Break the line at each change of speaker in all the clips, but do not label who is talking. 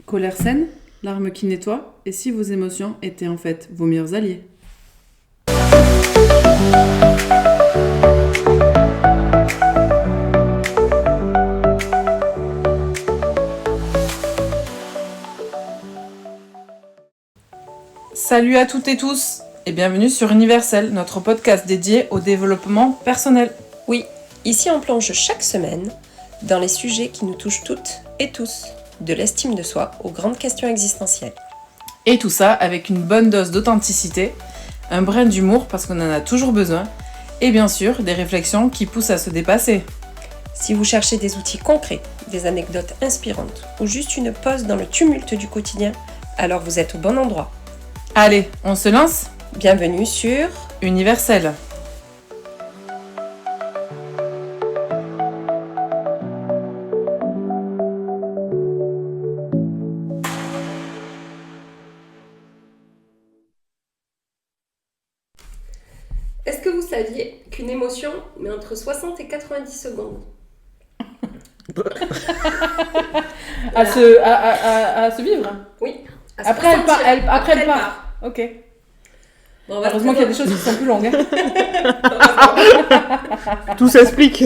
Colère saine, larmes qui nettoient, et si vos émotions étaient en fait vos meilleurs alliés? Salut à toutes et tous, et bienvenue sur Universel, notre podcast dédié au développement personnel.
Oui, ici on plonge chaque semaine dans les sujets qui nous touchent toutes et tous, de l'estime de soi aux grandes questions existentielles.
Et tout ça avec une bonne dose d'authenticité, un brin d'humour parce qu'on en a toujours besoin, et bien sûr des réflexions qui poussent à se dépasser.
Si vous cherchez des outils concrets, des anecdotes inspirantes ou juste une pause dans le tumulte du quotidien, alors vous êtes au bon endroit.
Allez, on se lance?
Bienvenue sur
Universel.
Est-ce que vous saviez qu'une émotion met entre 60 et 90 secondes
À se vivre?
Oui.
Après, elle part. Ok.
Bon,
Heureusement qu'il y a des choses qui sont plus longues. Hein.
Tout s'explique.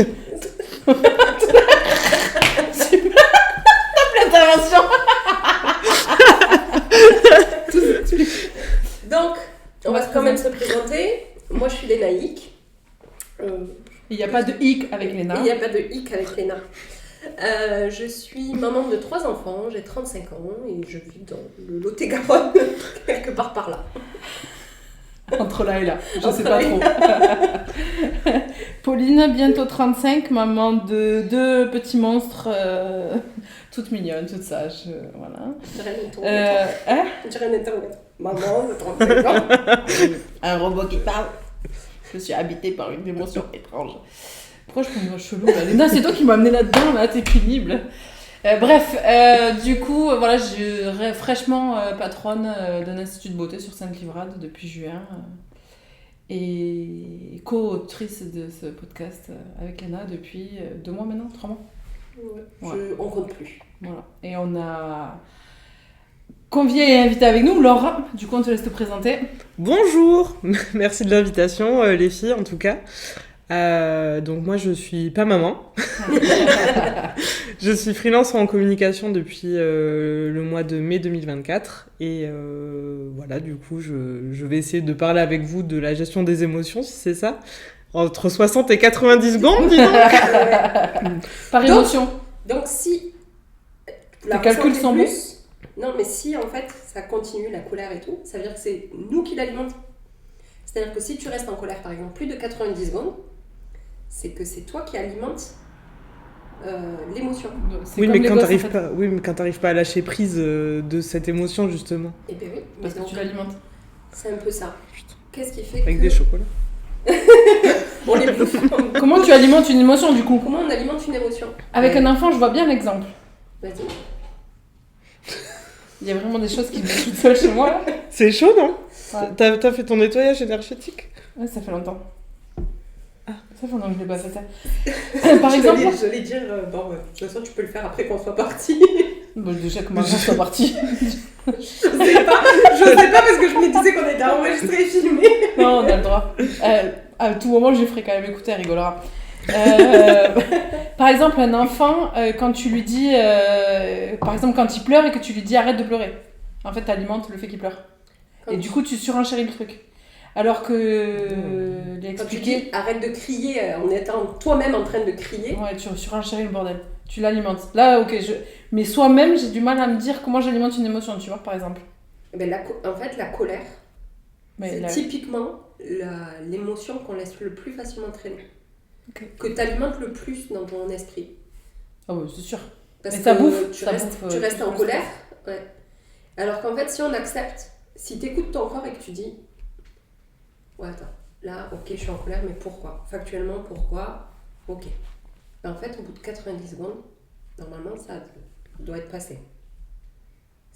L'intervention.
Donc, on va quand même se présenter. Moi, je suis Lénaïque.
Il n'y a pas de hic avec Léna.
Il n'y a pas de hic avec Léna. Je suis maman de 3 enfants, j'ai 35 ans et je vis dans le Lot-et-Garonne, quelque part par là.
Entre là et là, je sais pas trop. Pauline, bientôt 35, maman de 2 petits monstres, toutes mignonnes, toutes sages, voilà.
Je dirais un internet. Maman de 35 ans.
Un robot qui parle. Je suis habitée par une émotion étrange. Pourquoi je prends une voix chelou là? Léna, c'est toi qui m'as amené là-dedans, là, t'es pénible. Du coup, voilà, je suis fraîchement patronne d'un institut de beauté sur Sainte-Livrade depuis juin. Et co-autrice de ce podcast avec Léna depuis 2 mois maintenant, 3 mois.
Ouais. On compte plus.
Voilà. Et on a convié et invité avec nous Laura. Du coup, on te laisse te présenter.
Bonjour, merci de l'invitation, les filles en tout cas. Donc moi je suis pas maman. Je suis freelance en communication depuis le mois de mai 2024 et voilà, du coup je vais essayer de parler avec vous de la gestion des émotions, si c'est ça, entre 60 et 90 secondes, dis donc.
Par émotion.
Donc si
tes calculs sont bons.
Non, mais si en fait ça continue la colère et tout, ça veut dire que c'est nous qui l'alimentons. C'est-à-dire que si tu restes en colère par exemple plus de 90 secondes, c'est que c'est toi qui alimentes l'émotion.
Oui, mais quand t'arrives pas à lâcher prise de cette émotion justement.
Eh bien oui,
parce que tu l'alimentes.
C'est un peu ça.
Putain.
Qu'est-ce qui fait
Avec des chocolats.
On les bouffe.
Comment tu alimentes une émotion du coup?
Comment on alimente une émotion?
Avec un enfant, je vois bien l'exemple.
Vas-y.
Il y a vraiment des choses qui me toutes seules chez moi là.
C'est chaud, non?
Ouais.
T'as fait ton nettoyage énergétique?
Ouais, ça fait longtemps. Ça fait longtemps que je l'ai pas fait ça. Par exemple.
J'allais dire, de toute façon tu peux le faire après qu'on soit parti.
Bon, déjà comment je suis partie.
Je sais pas parce que je me disais qu'on était enregistré et filmé.
Non, on a le droit. À tout moment, je lui ferai quand même écouter, elle rigolera. Par exemple, un enfant, quand tu lui dis, par exemple, quand il pleure et que tu lui dis arrête de pleurer, en fait, t'alimentes le fait qu'il pleure. Et du coup, tu surenchéris le truc. Alors que
quand tu dis arrête de crier en étant toi-même en train de crier.
Ouais, tu surenchéris le bordel. Tu l'alimentes. Là, ok, mais soi-même, j'ai du mal à me dire comment j'alimente une émotion, tu vois, par exemple.
En fait, la colère, c'est
là...
typiquement l'émotion qu'on laisse le plus facilement traîner.
Okay.
Que tu alimentes le plus dans ton esprit.
Ah oui, c'est sûr.
Parce
mais
que
ça bouffe.
Tu restes en colère. Ouais. Alors qu'en fait, si on accepte, si tu écoutes ton corps et que tu dis ouais, attends, là, ok, je suis en colère, mais pourquoi? Factuellement, pourquoi? Ok. En fait, au bout de 90 secondes, normalement, ça doit être passé.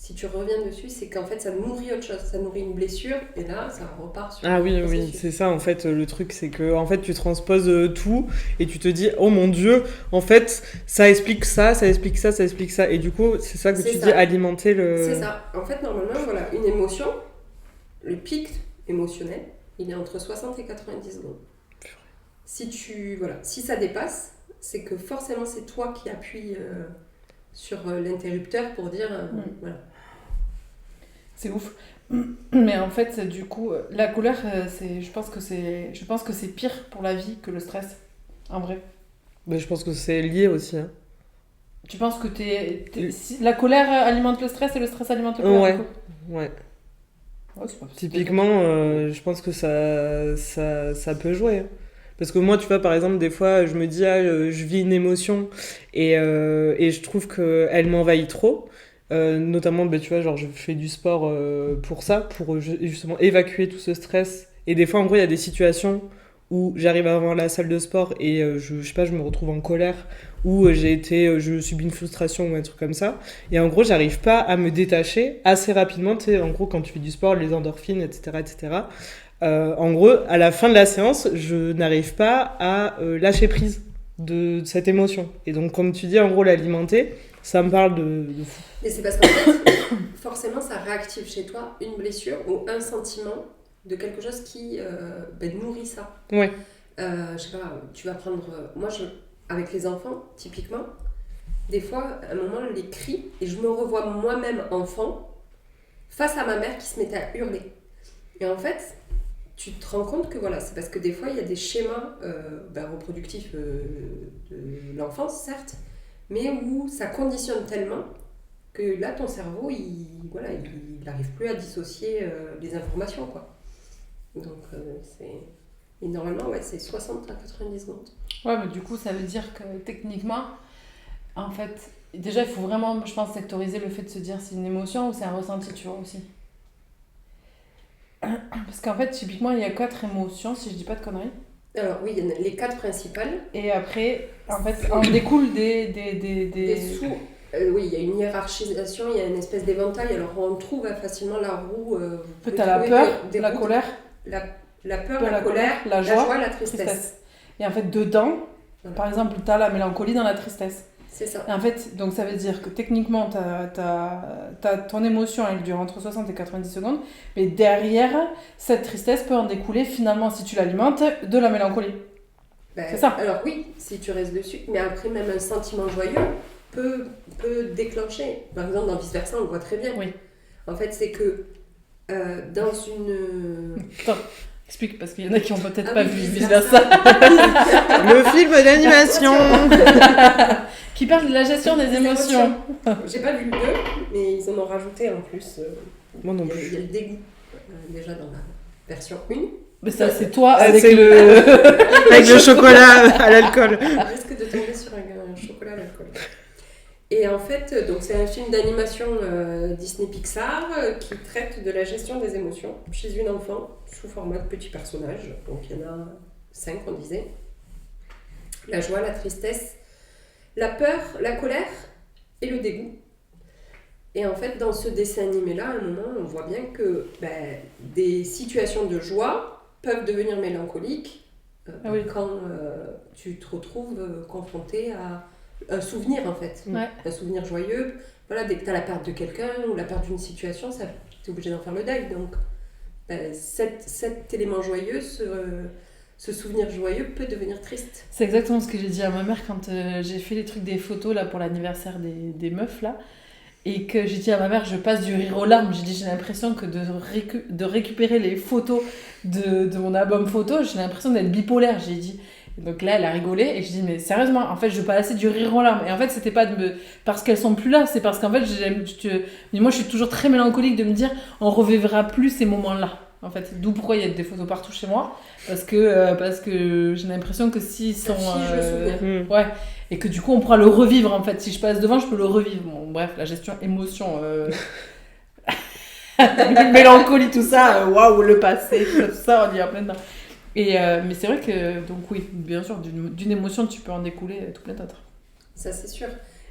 Si tu reviens dessus, c'est qu'en fait, ça nourrit autre chose. Ça nourrit une blessure, et là, ça repart sur
Ah
le
oui,
processus.
c'est ça en fait le truc, c'est que en fait tu transposes tout et tu te dis oh mon Dieu, en fait ça explique ça, ça explique ça, ça explique ça et du coup c'est ça que
C'est
tu
ça.
dis alimenter le.
C'est ça. En fait, normalement, voilà, une émotion, le pic émotionnel, il est entre 60 et 90 secondes. Si ça dépasse, c'est que forcément c'est toi qui appuies sur l'interrupteur pour dire voilà.
C'est ouf. Mais en fait, du coup, la colère, je pense que c'est pire pour la vie que le stress. En vrai.
Mais je pense que c'est lié aussi. Hein.
Tu penses que la colère alimente le stress et le stress alimente la colère?
Ouais.
du coup
Ouais.
Ouais, c'est pas-
Typiquement, je pense que ça peut jouer. Hein. Parce que moi, tu vois, par exemple, des fois, je me dis, je vis une émotion et je trouve qu'elle m'envahit trop. Notamment, tu vois, genre, je fais du sport pour ça, pour justement évacuer tout ce stress. Et des fois, en gros, il y a des situations où j'arrive avant la salle de sport et je sais pas, je me retrouve en colère ou je subis une frustration ou un truc comme ça. Et en gros, j'arrive pas à me détacher assez rapidement. Tu sais, en gros, quand tu fais du sport, les endorphines, etc., etc. En gros, à la fin de la séance, je n'arrive pas à lâcher prise de cette émotion. Et donc, comme tu dis, en gros, l'alimenter, ça me parle de fou.
Et c'est parce qu'en fait, forcément, ça réactive chez toi une blessure ou un sentiment de quelque chose qui nourrit ça.
Ouais.
Je sais pas, tu vas prendre... avec les enfants, typiquement, des fois, à un moment, les cris, et je me revois moi-même enfant, face à ma mère qui se mettait à hurler. Et en fait, tu te rends compte que voilà, c'est parce que des fois, il y a des schémas reproductifs de l'enfance, certes, mais où ça conditionne tellement que là, ton cerveau, il n'arrive plus à dissocier les informations, quoi. Donc, et normalement, c'est 60 à 90 secondes.
Ouais, mais du coup, ça veut dire que techniquement, en fait, déjà, il faut vraiment, je pense, sectoriser le fait de se dire c'est une émotion ou c'est un ressenti, tu vois, aussi. Parce qu'en fait, typiquement, il y a 4 émotions, si je dis pas de conneries.
Alors oui, il y en a les 4 principales.
Et après, en fait, en découle des
sous... oui, il y a une hiérarchisation, il y a une espèce d'éventail. Alors on trouve facilement la roue...
peut-être la peur, la colère.
La peur, la colère,
la joie,
la tristesse.
Et en fait, dedans, par exemple, tu as la mélancolie dans la tristesse.
C'est ça.
Et en fait, donc ça veut dire que techniquement, t'as ton émotion, elle dure entre 60 et 90 secondes, mais derrière, cette tristesse peut en découler finalement, si tu l'alimentes, de la mélancolie. C'est ça.
Alors oui, si tu restes dessus, mais après même un sentiment joyeux peut déclencher. Par exemple, dans Vice Versa, on le voit très bien.
Oui.
En fait, c'est que dans une...
Attends, explique, parce qu'il y en a qui n'ont peut-être pas vu
Vice
Versa.
Le film d'animation
qui parle de la gestion des émotions.
J'ai pas vu le 2, mais ils en ont rajouté en plus.
Moi non
Il
plus.
y a le dégoût déjà dans la version 1.
Mais ça, c'est toi avec
c'est avec le chocolat à l'alcool.
On risque de tomber sur un chocolat à l'alcool. Et en fait, donc c'est un film d'animation Disney Pixar qui traite de la gestion des émotions chez une enfant sous format de petits personnages. Donc il y en a 5, on disait. La joie, la tristesse, la peur, la colère et le dégoût. Et en fait, dans ce dessin animé-là, à un moment, on voit bien que des situations de joie peuvent devenir mélancoliques quand tu te retrouves confronté à un souvenir, en fait.
Ouais.
Un souvenir joyeux. Voilà, dès que tu as la perte de quelqu'un ou la perte d'une situation, tu es obligé d'en faire le deuil. Donc, cet élément joyeux, ce souvenir joyeux peut devenir triste.
C'est exactement ce que j'ai dit à ma mère quand j'ai fait les trucs des photos là, pour l'anniversaire des meufs là. Et que j'ai dit à ma mère, je passe du rire aux larmes. J'ai dit, j'ai l'impression que de récupérer les photos de mon album photo, j'ai l'impression d'être bipolaire. J'ai dit, donc là, elle a rigolé. Et je dis, mais sérieusement, en fait, je passais du rire aux larmes. Et en fait, c'était pas parce qu'elles sont plus là, c'est parce qu'en fait, moi, je suis toujours très mélancolique de me dire, on revivra plus ces moments-là. En fait, d'où pourquoi il y a des photos partout chez moi. Parce que j'ai l'impression que s'ils sont... ouais. Et que du coup, on pourra le revivre, en fait. Si je passe devant, je peux le revivre. Bon, bref, la gestion émotion... mélancolie, tout ça. Waouh, le passé, tout ça, on y a plein dedans. Mais c'est vrai que, donc oui, bien sûr, d'une émotion, tu peux en découler tout plein d'autres.
Ça, c'est sûr.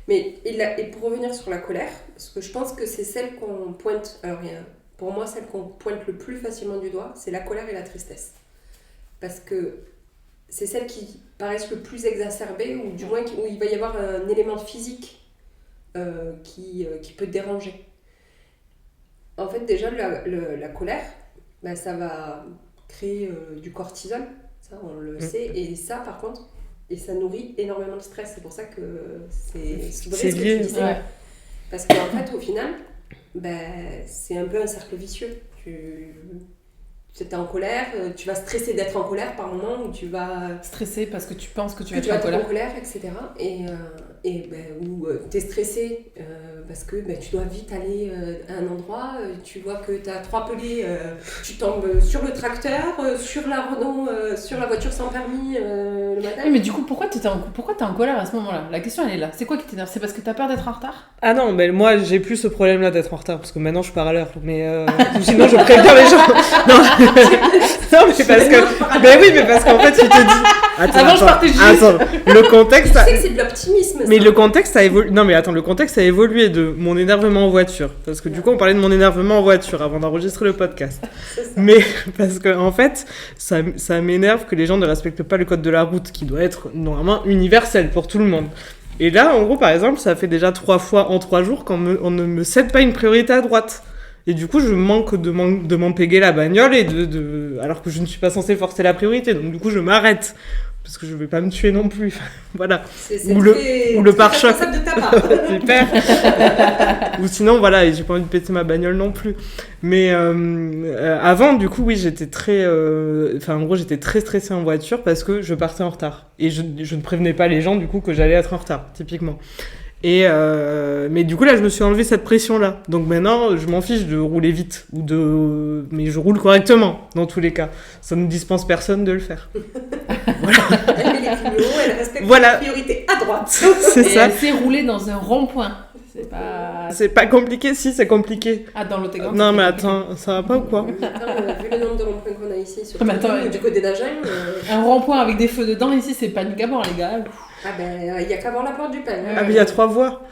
Mais et pour revenir sur la colère, parce que je pense que c'est celle qu'on pointe. Alors, pour moi, celle qu'on pointe le plus facilement du doigt, c'est la colère et la tristesse. Parce que c'est celles qui paraissent le plus exacerbées, ou du moins où il va y avoir un élément physique qui peut te déranger. En fait, déjà, la colère, bah, ça va créer du cortisol, ça on le sait, et ça par contre, et ça nourrit énormément de stress. C'est pour ça que c'est vrai ce que
lié.
tu disais.
Ouais.
Parce qu'en fait, au final, c'est un peu un cercle vicieux. Tu es en colère, tu vas stresser d'être en colère par moment, ou tu vas
Stressé parce que tu penses que tu vas
tu
être
vas
en
être
colère.
en colère, etc. Ou tu es stressé parce que tu dois vite aller à un endroit, tu vois que tu as 3 pelés, tu tombes sur le tracteur, sur la Renault, sur la voiture sans permis le matin.
Oui, mais du coup, pourquoi t'es en colère à ce moment-là? La question, elle est là. C'est quoi qui t'énerve? C'est parce que t'as peur d'être en retard?
Ah non, mais moi j'ai plus ce problème-là d'être en retard parce que maintenant je pars à l'heure. Mais sinon je préviens les gens. Non, mais parce que. Ben oui, mais parce qu'en fait tu te dis.
Avant, je partais juste.
Attends, le contexte.
Tu sais que c'est de l'optimisme.
Mais
ça.
le contexte a évolué. Non, mais attends, le contexte a évolué de mon énervement en voiture. Parce que du coup, on parlait de mon énervement en voiture avant d'enregistrer le podcast.
C'est ça.
Mais parce que, en fait, ça m'énerve que les gens ne respectent pas le code de la route, qui doit être normalement universel pour tout le monde. Et là, en gros, par exemple, ça fait déjà 3 fois en 3 jours qu'on ne me cède pas une priorité à droite. Et du coup, je manque de m'empéguer la bagnole alors que je ne suis pas censée forcer la priorité. Donc du coup, je m'arrête. Parce que je vais pas me tuer non plus. Voilà.
C'est
Ou le
très
pare-choc.
responsable de ta part.
Super. Ou sinon, voilà, et j'ai pas envie de péter ma bagnole non plus. Mais avant, du coup, oui, j'étais très... en gros, j'étais très stressée en voiture parce que je partais en retard. Et je ne prévenais pas les gens, du coup, que j'allais être en retard, typiquement. Mais du coup, là, je me suis enlevé cette pression-là. Donc maintenant, je m'en fiche de rouler vite. Mais je roule correctement, dans tous les cas. Ça ne dispense personne de le faire.
Elle met les clignots, elle respecte
Voilà.
la priorité à droite.
C'est
Et
ça.
elle s'est roulée dans un rond-point.
C'est pas compliqué, si, c'est compliqué.
Ah, dans l'Autégan.
Non, mais attends, ça va pas ou quoi?
Attends, vu le nombre de ronds-points qu'on a ici, sur
Mais attends,
du côté d'Agen,
Un rond-point avec des feux dedans, ici, c'est panique à bord, les gars.
il y a qu'à voir la porte du pain.
Ah, mais il y a 3 voies.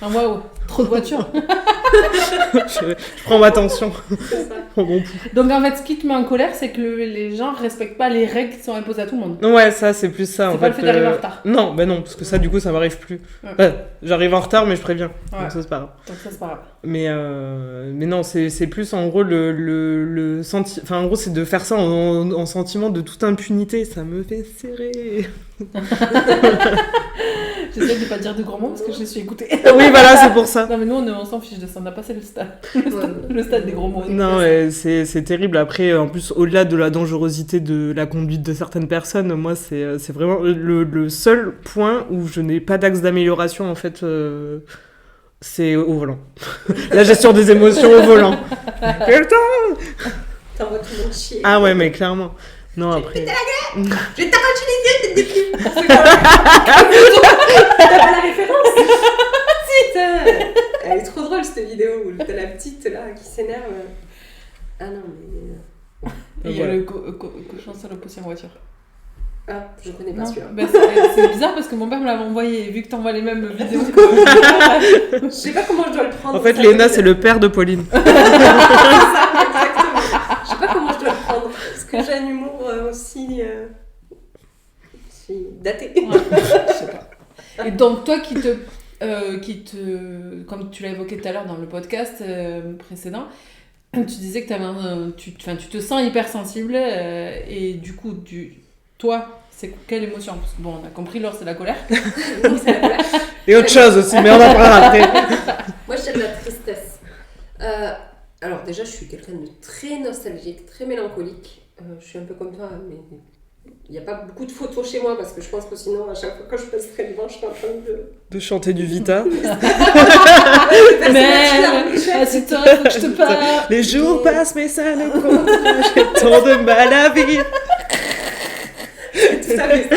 Ah, waouh, trop de voitures.
Je prends ma tension.
C'est ça.
Oh, bon.
Donc, en fait, ce qui te met en colère, c'est que les gens respectent pas les règles qui sont imposées à tout le monde.
Ouais, ça, c'est plus ça.
C'est
en
pas
fait,
le fait d'arriver en retard.
Non, bah non, parce que ça, du coup, ça m'arrive plus.
Ouais.
J'arrive en retard, mais je préviens.
Ouais.
Donc ça, c'est pas grave.
Donc, ça, c'est pas grave.
Mais non, c'est plus en gros Enfin, en gros, c'est de faire ça en sentiment de toute impunité. Ça me fait serrer.
J'essaie de pas dire de gros mots parce que je les suis écoutée.
Oui, voilà, c'est pour ça.
Non, mais nous, on s'en fiche de ça. On a passé le stade.
Ouais.
Le stade des gros mots.
Non, c'est terrible. Après, en plus, au-delà de la dangerosité de la conduite de certaines personnes, moi, c'est vraiment le seul point où je n'ai pas d'axe d'amélioration, en fait, c'est au volant. La gestion des émotions au volant. Putain.
T'envoies tout le monde chier.
Ah ouais, mais clairement. Non, après...
Je vais t'arracher les yeux dès le début. T'as pas la référence? Putain. Elle est trop drôle cette vidéo où t'as la petite là qui s'énerve. Ah non, mais.
Et il y a le cochon salope aussi en voiture.
Ah, je connais pas
Non,
celui-là.
bah, c'est bizarre parce que mon père me l'avait envoyé et vu que t'envoies les mêmes vidéos que
Je sais pas comment je dois le prendre.
En fait,
ça,
Léna,
mais-
c'est le père de Pauline.
C'est ça, exactement. Je sais pas comment je dois le prendre. Parce que j'ai un humour aussi daté.
Ouais, je sais pas. Et donc toi comme tu l'as évoqué tout à l'heure dans le podcast précédent, tu disais que tu te sens hypersensible et du coup toi c'est quelle émotion? Parce que bon, on a compris, Laure, c'est la colère.
Donc, c'est la colère.
Et autre chose aussi, mais on en parlera après.
Moi, je dirais de la tristesse. Alors, déjà, je suis quelqu'un de très nostalgique, très mélancolique. Je suis un peu comme toi, mais il n'y a pas beaucoup de photos chez moi parce que je pense que sinon, à chaque fois que je passerai devant, je suis en train de.
De chanter du Vita.
Mais assis-toi, faut que je te parle.
Les jours passent, mais ça ne compte pas. J'ai tant de mal à vivre.
Tout à fait ça.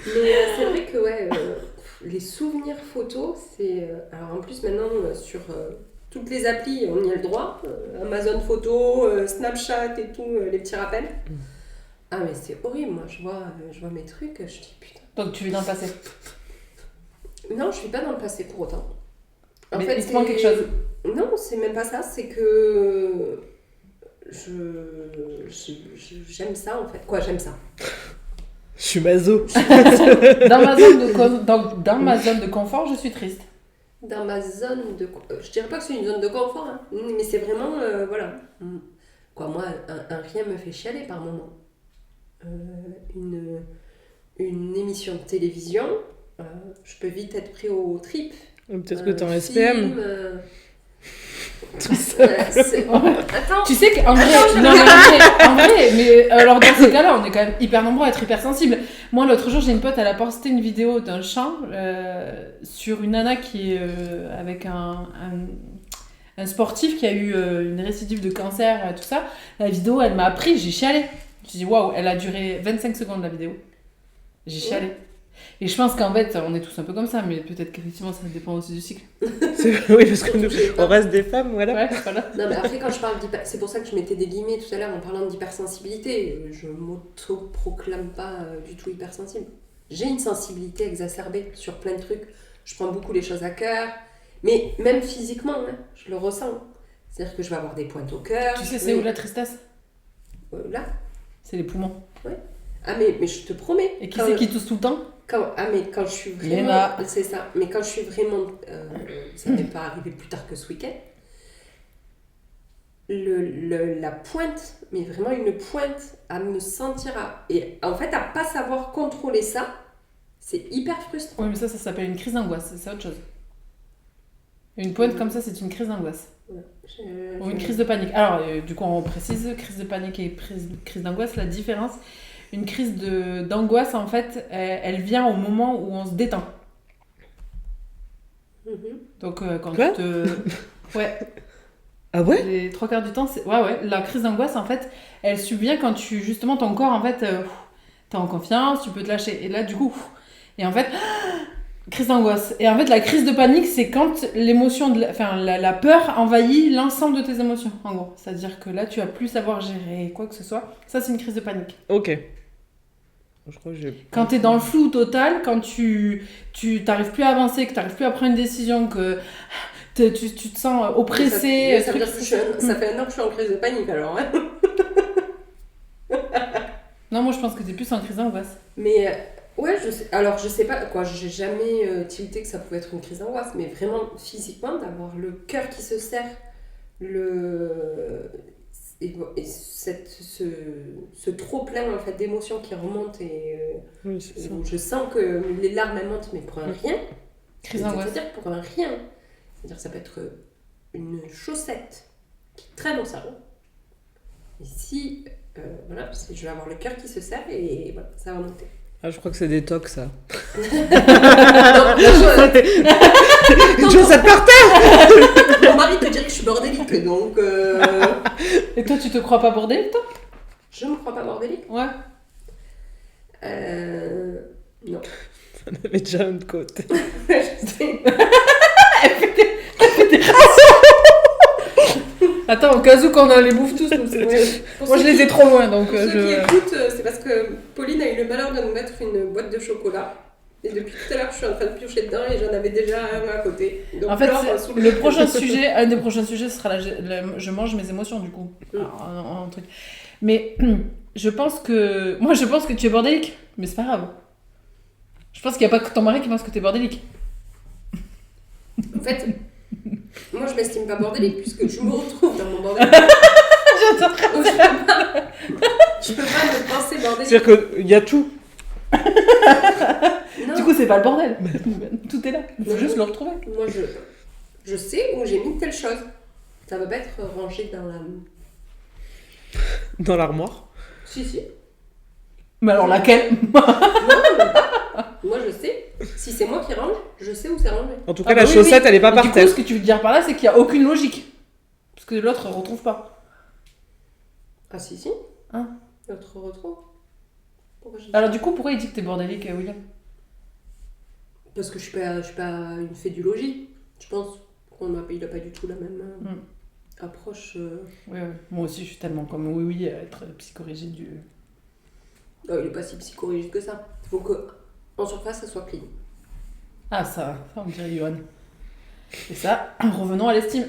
Mais c'est vrai que, ouais, les souvenirs photos, c'est. Alors, en plus, maintenant, sur. Toutes les applis, on y a le droit. Amazon Photo, Snapchat et tout, les petits rappels. Ah, mais c'est horrible, moi. Je vois mes trucs, je dis putain.
Donc tu vis dans le passé.
Non, je suis pas dans le passé pour autant.
Mais il te manque quelque chose.
Non, c'est même pas ça, c'est que j'aime ça en fait. Quoi, j'aime ça.
Je suis maso.
Dans ma zone de confort, je suis triste.
Dans ma zone de... Je dirais pas que c'est une zone de confort, hein, mais c'est vraiment... voilà. Quoi, moi, un rien me fait chialer par moment. Une émission de télévision, je peux vite être pris aux tripes.
Peut-être que t'es en SPM.
Tout ça. Attends. Tu sais qu'en vrai, mais alors dans ces cas-là, on est quand même hyper nombreux à être hypersensibles. Moi, l'autre jour, j'ai une pote, elle a posté une vidéo d'un chant sur une nana qui est avec un sportif qui a eu une récidive de cancer, tout ça. La vidéo, elle m'a appris, j'ai chialé. J'ai dit waouh, elle a duré 25 secondes la vidéo. J'ai chialé. Et je pense qu'en fait, on est tous un peu comme ça, mais peut-être qu'effectivement, ça dépend aussi du cycle.
Oui, parce que nous, on reste des femmes, voilà.
Ouais, voilà.
Non, mais après, quand je parle c'est pour ça que je mettais des guillemets tout à l'heure en parlant d'hypersensibilité. Je m'auto-proclame pas du tout hypersensible. J'ai une sensibilité exacerbée sur plein de trucs. Je prends beaucoup les choses à cœur, mais même physiquement, hein, je le ressens. C'est-à-dire que je vais avoir des pointes au cœur.
Tu sais, c'est où la tristesse ?
Là.
C'est les poumons.
Ouais. Ah, mais je te promets.
Et qui c'est qui tousse tout le temps ?
Mais quand je suis vraiment...
Léna.
C'est ça. Mais quand je suis vraiment... ça n'est pas arrivé plus tard que ce week-end. La pointe, mais vraiment une pointe, à me sentir... Et en fait, à pas savoir contrôler ça, c'est hyper frustrant.
Oui, mais ça s'appelle une crise d'angoisse. C'est autre chose. Une pointe comme ça, c'est une crise d'angoisse. Ouais. Ou une crise de panique. Alors, du coup, on précise, crise de panique et crise d'angoisse, la différence... Une crise d'angoisse, en fait, elle vient au moment où on se détend. Donc, quand tu te... Ouais.
Ah ouais ?
Les 3/4 du temps, c'est... Ouais. La crise d'angoisse, en fait, elle subvient quand justement, ton corps, en fait, t'es en confiance, tu peux te lâcher. Et là, du coup... Et en fait... Crise d'angoisse. Et en fait, la crise de panique, c'est quand l'émotion, la peur envahit l'ensemble de tes émotions, en gros. C'est-à-dire que là, tu vas plus savoir gérer quoi que ce soit. Ça, c'est une crise de panique.
Ok. Je crois que
quand t'es dans le flou total, quand tu t'arrives plus à avancer, que t'arrives plus à prendre une décision, que tu te sens oppressé.
Ça veut dire que ça fait un an que je suis en crise de panique alors. Hein.
Non, moi je pense que t'es plus en crise d'angoisse.
Mais ouais, je sais pas quoi, j'ai jamais tilté que ça pouvait être une crise d'angoisse, mais vraiment physiquement, d'avoir le cœur qui se serre, et ce trop plein en fait d'émotions qui remontent et
oui, c'est
je sens que les larmes elles montent mais pour un rien.
Crise d'angoisse.
C'est-à-dire pour un rien. C'est-à-dire que ça peut être une chaussette qui traîne au salon. Et si voilà, je vais avoir le cœur qui se serre et voilà, ça va monter.
Ah, je crois que c'est des tocs, ça.
Une chaussette par terre. Mon mari te dirait que je suis bordélique, donc...
Et toi, tu te crois pas bordélique, toi ?
Je me crois pas bordélique.
Ouais.
Non.
On avait déjà une côte.
Je sais.
Attends, au cas où qu'on les bouffe tous, nous, moi je les ai trop loin, donc
pour ceux qui écoutent, c'est parce que Pauline a eu le malheur de nous mettre une boîte de chocolat. Et depuis tout à l'heure, je suis en train de piocher dedans et j'en avais déjà un à côté. Donc,
en fait, le prochain sujet, un des prochains sujets, ce sera je mange mes émotions, du coup. Un truc. Mais je pense que tu es bordélique, mais c'est pas grave. Je pense qu'il n'y a pas que ton mari qui pense que tu es bordélique.
En fait, moi je m'estime pas bordélique puisque je me retrouve dans mon bordel.
J'adore.
Je peux pas me penser bordélique.
C'est-à-dire qu'il y a tout.
Non.
Du coup, c'est pas le bordel. Tout est là. Il faut juste le retrouver.
Moi, je sais où j'ai mis telle chose. Ça va pas être rangé
dans l'armoire.
Si.
Mais alors laquelle?
Non, même pas. Moi, je sais. Si c'est moi qui range, je sais où c'est rangé.
En tout cas, la chaussette, elle est pas par terre.
Du coup, ce que tu veux dire par là, c'est qu'il y a aucune logique. Parce que l'autre retrouve pas.
Ah si.
Hein?
L'autre retrouve.
Alors du coup, pourquoi il dit que t'es bordélique, William?
Parce que je suis pas une fédulogie. Je pense qu'il a pas du tout la même approche.
Oui. Moi aussi, je suis tellement comme oui, être psychorigide du...
Non, il est pas si psychorigide que ça. Il faut qu'en surface, ça soit clean.
Ah, ça on dirait Yoann. Et ça, revenons à l'estime.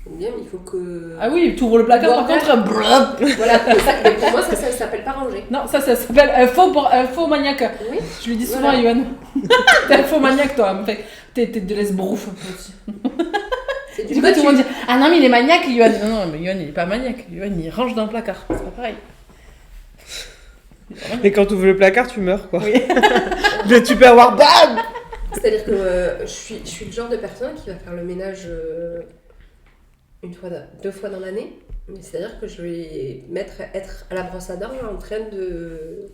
Bien, il faut que...
Ah oui, tu ouvres le placard, par contre, brrr.
Voilà, mais pour moi, ça s'appelle pas ranger.
Non, ça s'appelle un faux maniaque.
Oui.
Je lui dis souvent
Voilà.
à Yoann. T'es un faux maniaque, toi. En fait, t'es de l'esbrouf un peu aussi.
C'est
Du
du
coup, tout le monde
batu.
dit ah non, mais il est maniaque, Yoann. Non, mais Yoann, il est pas maniaque. Yoann, il range dans le placard. C'est pas pareil.
Et quand tu ouvres le placard, tu meurs, quoi.
Oui.
Mais tu peux avoir BAM.
C'est-à-dire que je suis le genre de personne qui va faire le ménage deux fois dans l'année. Mais c'est-à-dire que je vais être à la brosse à dents en train de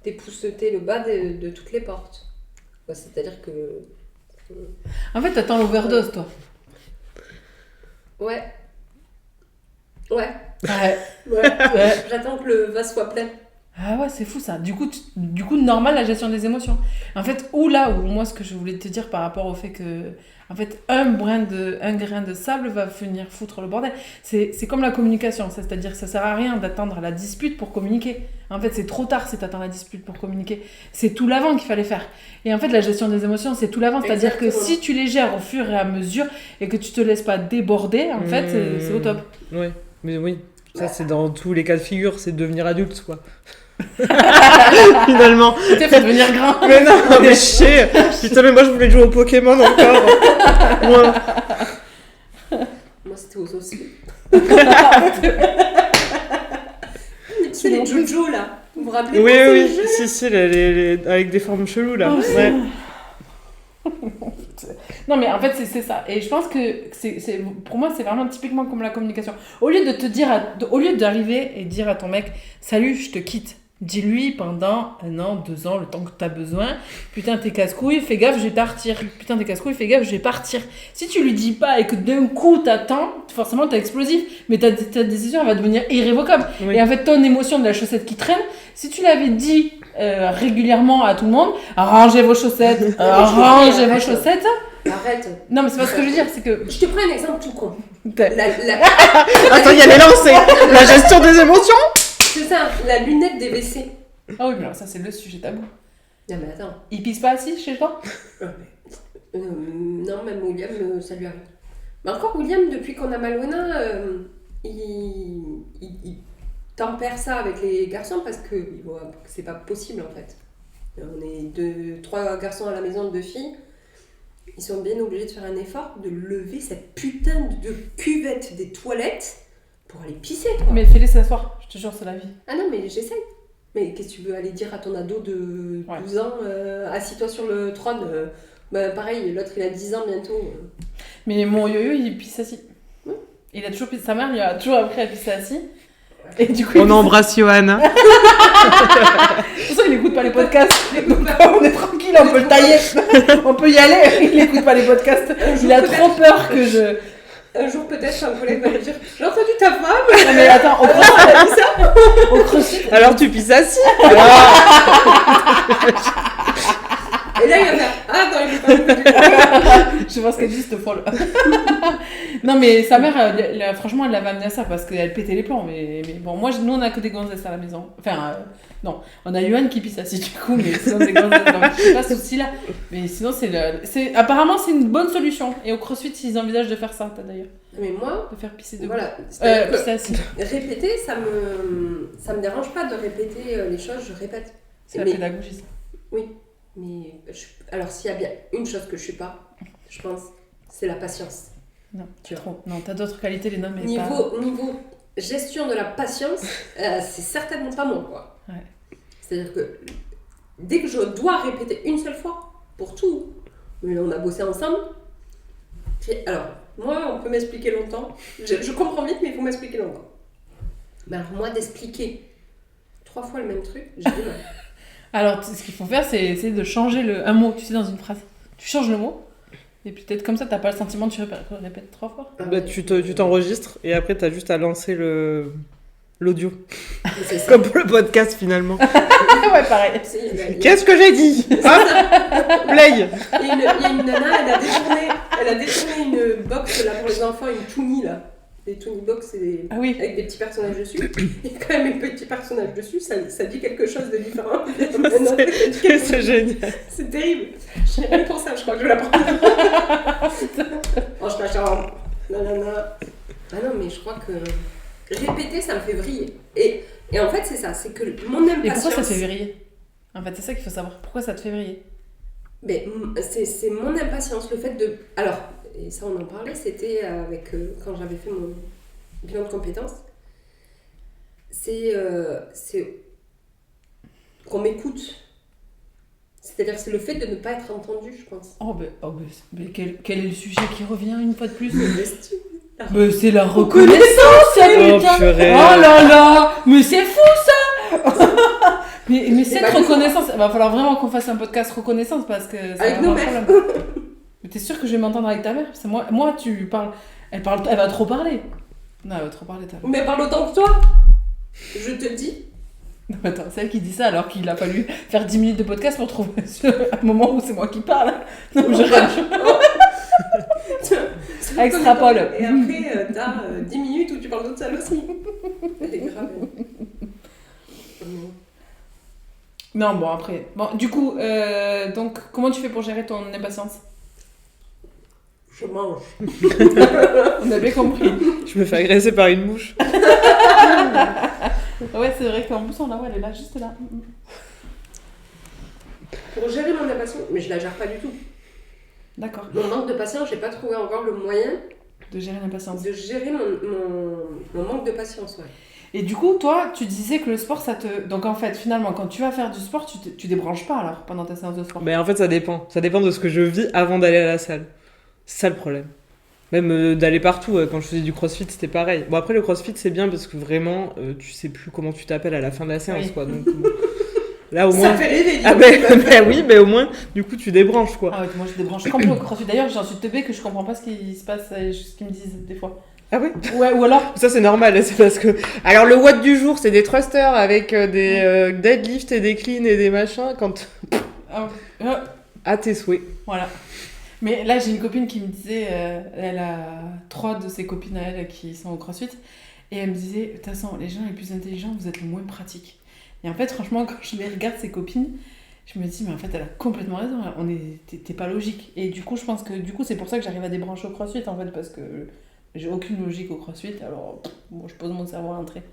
dépousseter le bas de toutes les portes. Ouais, c'est-à-dire que...
En fait, t'attends l'overdose, toi.
Ouais. Ouais.
Ouais.
Ouais. J'attends que le vase soit plein.
Ah ouais, c'est fou ça. Du coup, normal la gestion des émotions. En fait, moi, ce que je voulais te dire par rapport au fait que, en fait, un grain de sable va venir foutre le bordel. C'est comme la communication, c'est-à-dire que ça sert à rien d'attendre la dispute pour communiquer. En fait, c'est trop tard si t'attends la dispute pour communiquer. C'est tout l'avant qu'il fallait faire. Et en fait, la gestion des émotions, c'est tout l'avant. C'est-à-dire que
Exactement.
si tu les gères au fur et à mesure et que tu te laisses pas déborder, en fait, c'est au top.
Ouais, mais oui. Ça, c'est dans tous les cas de figure, c'est devenir adulte, quoi. Finalement.
Tu sais, faut devenir grand.
Mais non, mais chier. Putain, mais moi, je voulais jouer au Pokémon encore. Moi.
Moi, c'était aux osselets. C'est les Jojo, là. Vous vous rappelez
Oui,
pas
oui,
ces jeux
si, avec des formes cheloues, là.
Oh,
Ouais.
Non, mais en fait, c'est ça. Et je pense que pour moi, c'est vraiment typiquement comme la communication. Au lieu de te dire, au lieu d'arriver et dire à ton mec, salut, je te quitte. Dis-lui pendant 1 an, 2 ans, le temps que t'as besoin. Putain, t'es casse-couille, fais gaffe, je vais partir. Putain, t'es casse-couille, fais gaffe, je vais partir. Si tu lui dis pas et que d'un coup t'attends, forcément t'es explosif. Mais ta décision, elle va devenir irrévocable.
Oui.
Et en fait, ton émotion de la chaussette qui traîne, si tu l'avais dit régulièrement à tout le monde, rangez vos chaussettes, rangez vos chaussettes.
Arrête.
Non, mais c'est pas ce que je veux dire, c'est que.
Je te prends un exemple tout con.
t'as-
Attends, il y a les lancers. La gestion des émotions.
C'est ça, la lunette des WC.
Ah oui, mais alors ça, c'est le sujet tabou.
Non, mais attends.
Il pisse pas assis chez toi?
Non, même William, ça lui arrive. Mais encore, William, depuis qu'on a Malouena, il tempère ça avec les garçons parce que voit que c'est pas possible en fait. On est 3 garçons à la maison, 2 filles. Ils sont bien obligés de faire un effort de lever cette putain de cuvette des toilettes pour aller pisser, quoi.
Mais fais-les s'asseoir, je te jure, c'est la vie.
Ah non, mais j'essaye. Mais qu'est-ce que tu veux aller dire à ton ado de 12 ans, assis-toi sur le trône bah, pareil, l'autre il a 10 ans bientôt.
Mais mon yo-yo, il pisse assis. Il a toujours pissé, sa mère lui a toujours appris à pisser assis. Et du coup,
On embrasse Johan.
pour ça, il n'écoute pas les podcasts. Donc, on est tranquille, on peut le tailler. On peut y aller. Il n'écoute pas les podcasts. Il a trop peur que je.
Un jour peut-être un collègue va lui dire j'ai entendu ta femme.
Non, mais attends, au crossfit.
Alors tu pisses assis.
Et là il va faire ah non il veut pas.
Je vois ce qu'elle dit, cette folle. Non, mais sa mère, franchement, elle l'avait amené à ça parce qu'elle pétait les plombs. Mais bon, nous, on a que des gonzesses à la maison. Enfin, non, on a Yohan qui pisse assis du coup, mais sinon, des gonzesses. Donc, j'ai pas ce souci-là. Mais sinon, apparemment, c'est une bonne solution. Et au crossfit, ils envisagent de faire ça, d'ailleurs.
Mais moi,
De faire pisser debout.
voilà. C'est-à-dire que
Pisser assis.
répéter, ça me dérange pas de répéter les choses, je répète.
C'est la
Mais-
pédagogie, ça.
Oui, mais alors s'il y a bien une chose que je suis pas, je pense, c'est la patience.
Non,
Tu vois.
trop. Non, t'as d'autres qualités, les noms, mais
Niveau gestion de la patience, c'est certainement pas mon quoi.
Ouais.
C'est-à-dire que dès que je dois répéter une seule fois pour tout, mais on a bossé ensemble. Alors, moi, on peut m'expliquer longtemps. Je comprends vite, mais il faut m'expliquer longtemps. Mais alors, moi, d'expliquer 3 fois le même truc, j'ai du mal.
Alors, ce qu'il faut faire, c'est essayer de changer un mot, tu sais, dans une phrase. Tu changes le mot, et puis peut-être comme ça, t'as pas le sentiment que tu répètes 3 fois.
Bah, tu t'enregistres et après t'as juste à lancer l'audio.
C'est ça.
Comme pour le podcast finalement.
Ouais, pareil.
Tu sais, il y a-
Qu'est-ce que j'ai dit hein Play.
Il y a une nana, elle a détourné une box là pour les enfants, une Toumi là. des Tony Box
Ah oui.
avec des petits personnages dessus. Il y a quand même un petit personnage dessus, ça dit quelque chose de différent.
C'est génial.
C'est terrible. Je n'ai rien pour ça, je crois que je vais la prendre. Range ta chambre. Nanana. Ah non, mais je crois que répéter, ça me fait vriller. Et en fait, c'est ça, c'est que mon impatience...
Et pourquoi ça te fait vriller? En fait, c'est ça qu'il faut savoir. Pourquoi ça te fait vriller?
Mais c'est mon impatience, le fait de... Alors, et ça on en parlait, c'était avec quand j'avais fait mon bilan de compétences. C'est qu'on m'écoute. C'est-à-dire c'est le fait de ne pas être entendu, je pense.
Mais quel est le sujet qui revient une fois de plus?
L'estime.
Mais c'est la reconnaissance, ça, putain! Oh là là! Mais c'est fou, ça! mais cette reconnaissance, il va falloir vraiment qu'on fasse un podcast reconnaissance parce que ça
avec
va
nos
avoir
mères.
problème. Mais t'es sûre que je vais m'entendre avec ta mère? Parce que moi, tu parles. Elle va trop parler. Non, elle va trop parler, ta mère.
Mais parle autant que toi. Je te dis.
Non, attends, c'est elle qui dit ça alors qu'il a fallu faire 10 minutes de podcast pour trouver un moment où c'est moi qui parle. Non, mais je extrapole.
Et après, t'as 10 minutes où tu parles toute seule aussi. Elle est grave.
Non, bon, après. Bon, du coup, donc, comment tu fais pour gérer ton impatience?
Je mange.
On a bien compris.
Je me fais agresser par une mouche.
Ouais, c'est vrai qu'en plus, on la voit, elle est là, juste là.
Pour gérer mon impatience, mais je la gère pas du tout.
D'accord.
Mon manque de patience, j'ai pas trouvé encore le moyen
De gérer l'impatience.
de gérer mon manque de patience, ouais.
Et du coup, toi, tu disais que le sport, ça te... Donc en fait, finalement, quand tu vas faire du sport, tu débranches pas alors, pendant ta séance de sport?
Mais en fait, ça dépend. Ça dépend de ce que je vis avant d'aller à la salle. C'est ça le problème. Même d'aller partout. Quand je faisais du crossfit, c'était pareil. Bon, après, le crossfit, c'est bien parce que vraiment, tu sais plus comment tu t'appelles à la fin de la séance,
Oui.
quoi. Donc, bon. Là, au moins...
Ça fait rêver,
Ah ben oui, mais au moins, du coup, tu débranches, quoi.
Ah ouais, moi je débranche complètement au crossfit. D'ailleurs, j'en suis teubée que je comprends pas ce qui se passe, ce qu'ils me disent des fois.
Ah oui?
Ouais, ou alors...
Ça, c'est normal, c'est parce que... Alors, le watt du jour, c'est des thrusters avec des deadlifts et des cleans et des machins, quand... À tes souhaits.
Voilà. Mais là, j'ai une copine qui me disait, elle a 3 de ses copines à elle qui sont au crossfit, et elle me disait, de toute façon, les gens les plus intelligents, vous êtes le moins pratiques. Et en fait, franchement, quand je les regarde, ces copines, je me dis, mais en fait, elle a complètement raison, t'es pas logique. Et du coup, je pense que c'est pour ça que j'arrive à débrancher au crossfit, en fait, parce que j'ai aucune logique au crossfit, alors bon, je pose mon cerveau à l'entrée.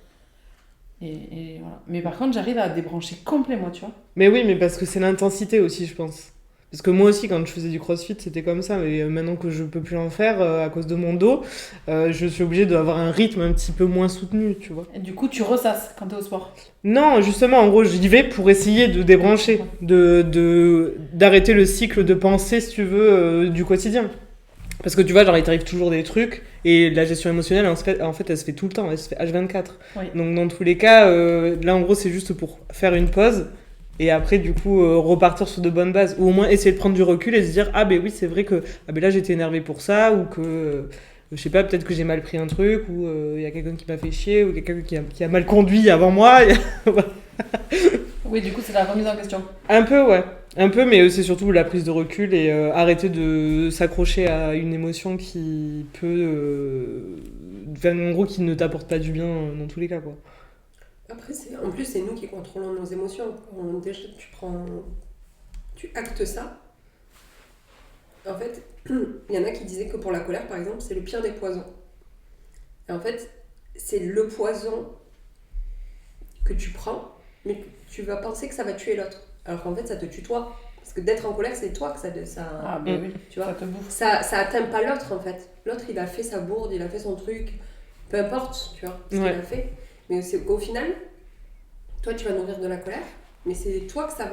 Et voilà. Mais par contre, j'arrive à débrancher complet, moi, tu vois.
Mais oui, mais parce que c'est l'intensité aussi, je pense. Parce que moi aussi, quand je faisais du crossfit, c'était comme ça. Mais maintenant que je peux plus en faire à cause de mon dos, je suis obligée d'avoir un rythme un petit peu moins soutenu, tu vois.
Et du coup, tu ressasses quand t'es au sport.
Non, justement, en gros, j'y vais pour essayer de débrancher, d'arrêter le cycle de pensée, si tu veux, du quotidien. Parce que tu vois, genre, il t'arrive toujours des trucs, et la gestion émotionnelle, en fait, elle se fait tout le temps, elle se fait H24.
Oui.
Donc, dans tous les cas, là, en gros, c'est juste pour faire une pause, et après, du coup, repartir sur de bonnes bases. Ou au moins essayer de prendre du recul et se dire, ah ben oui, c'est vrai que là, j'étais énervée pour ça, ou que, je sais pas, peut-être que j'ai mal pris un truc, ou il y a quelqu'un qui m'a fait chier, ou quelqu'un qui a mal conduit avant moi.
Oui, du coup, c'est la remise en question.
Un peu, ouais. Un peu, mais c'est surtout la prise de recul et arrêter de s'accrocher à une émotion qui peut... en gros, qui ne t'apporte pas du bien dans tous les cas, quoi.
Après, en plus, c'est nous qui contrôlons nos émotions. Déjà, tu actes ça. En fait, il y en a qui disaient que pour la colère, par exemple, c'est le pire des poisons. Et en fait, c'est le poison que tu prends, mais que tu vas penser que ça va tuer l'autre. Alors qu'en fait, ça te tue toi. Parce que d'être en colère, c'est toi que ça
Ah ben oui,
tu vois,
ça te bouffe.
ça atteint pas l'autre, en fait. L'autre, il a fait sa bourde, il a fait son truc. Peu importe, tu vois, ce qu'il a fait. Mais c'est qu'au final, toi, tu vas nourrir de la colère. Mais c'est toi que ça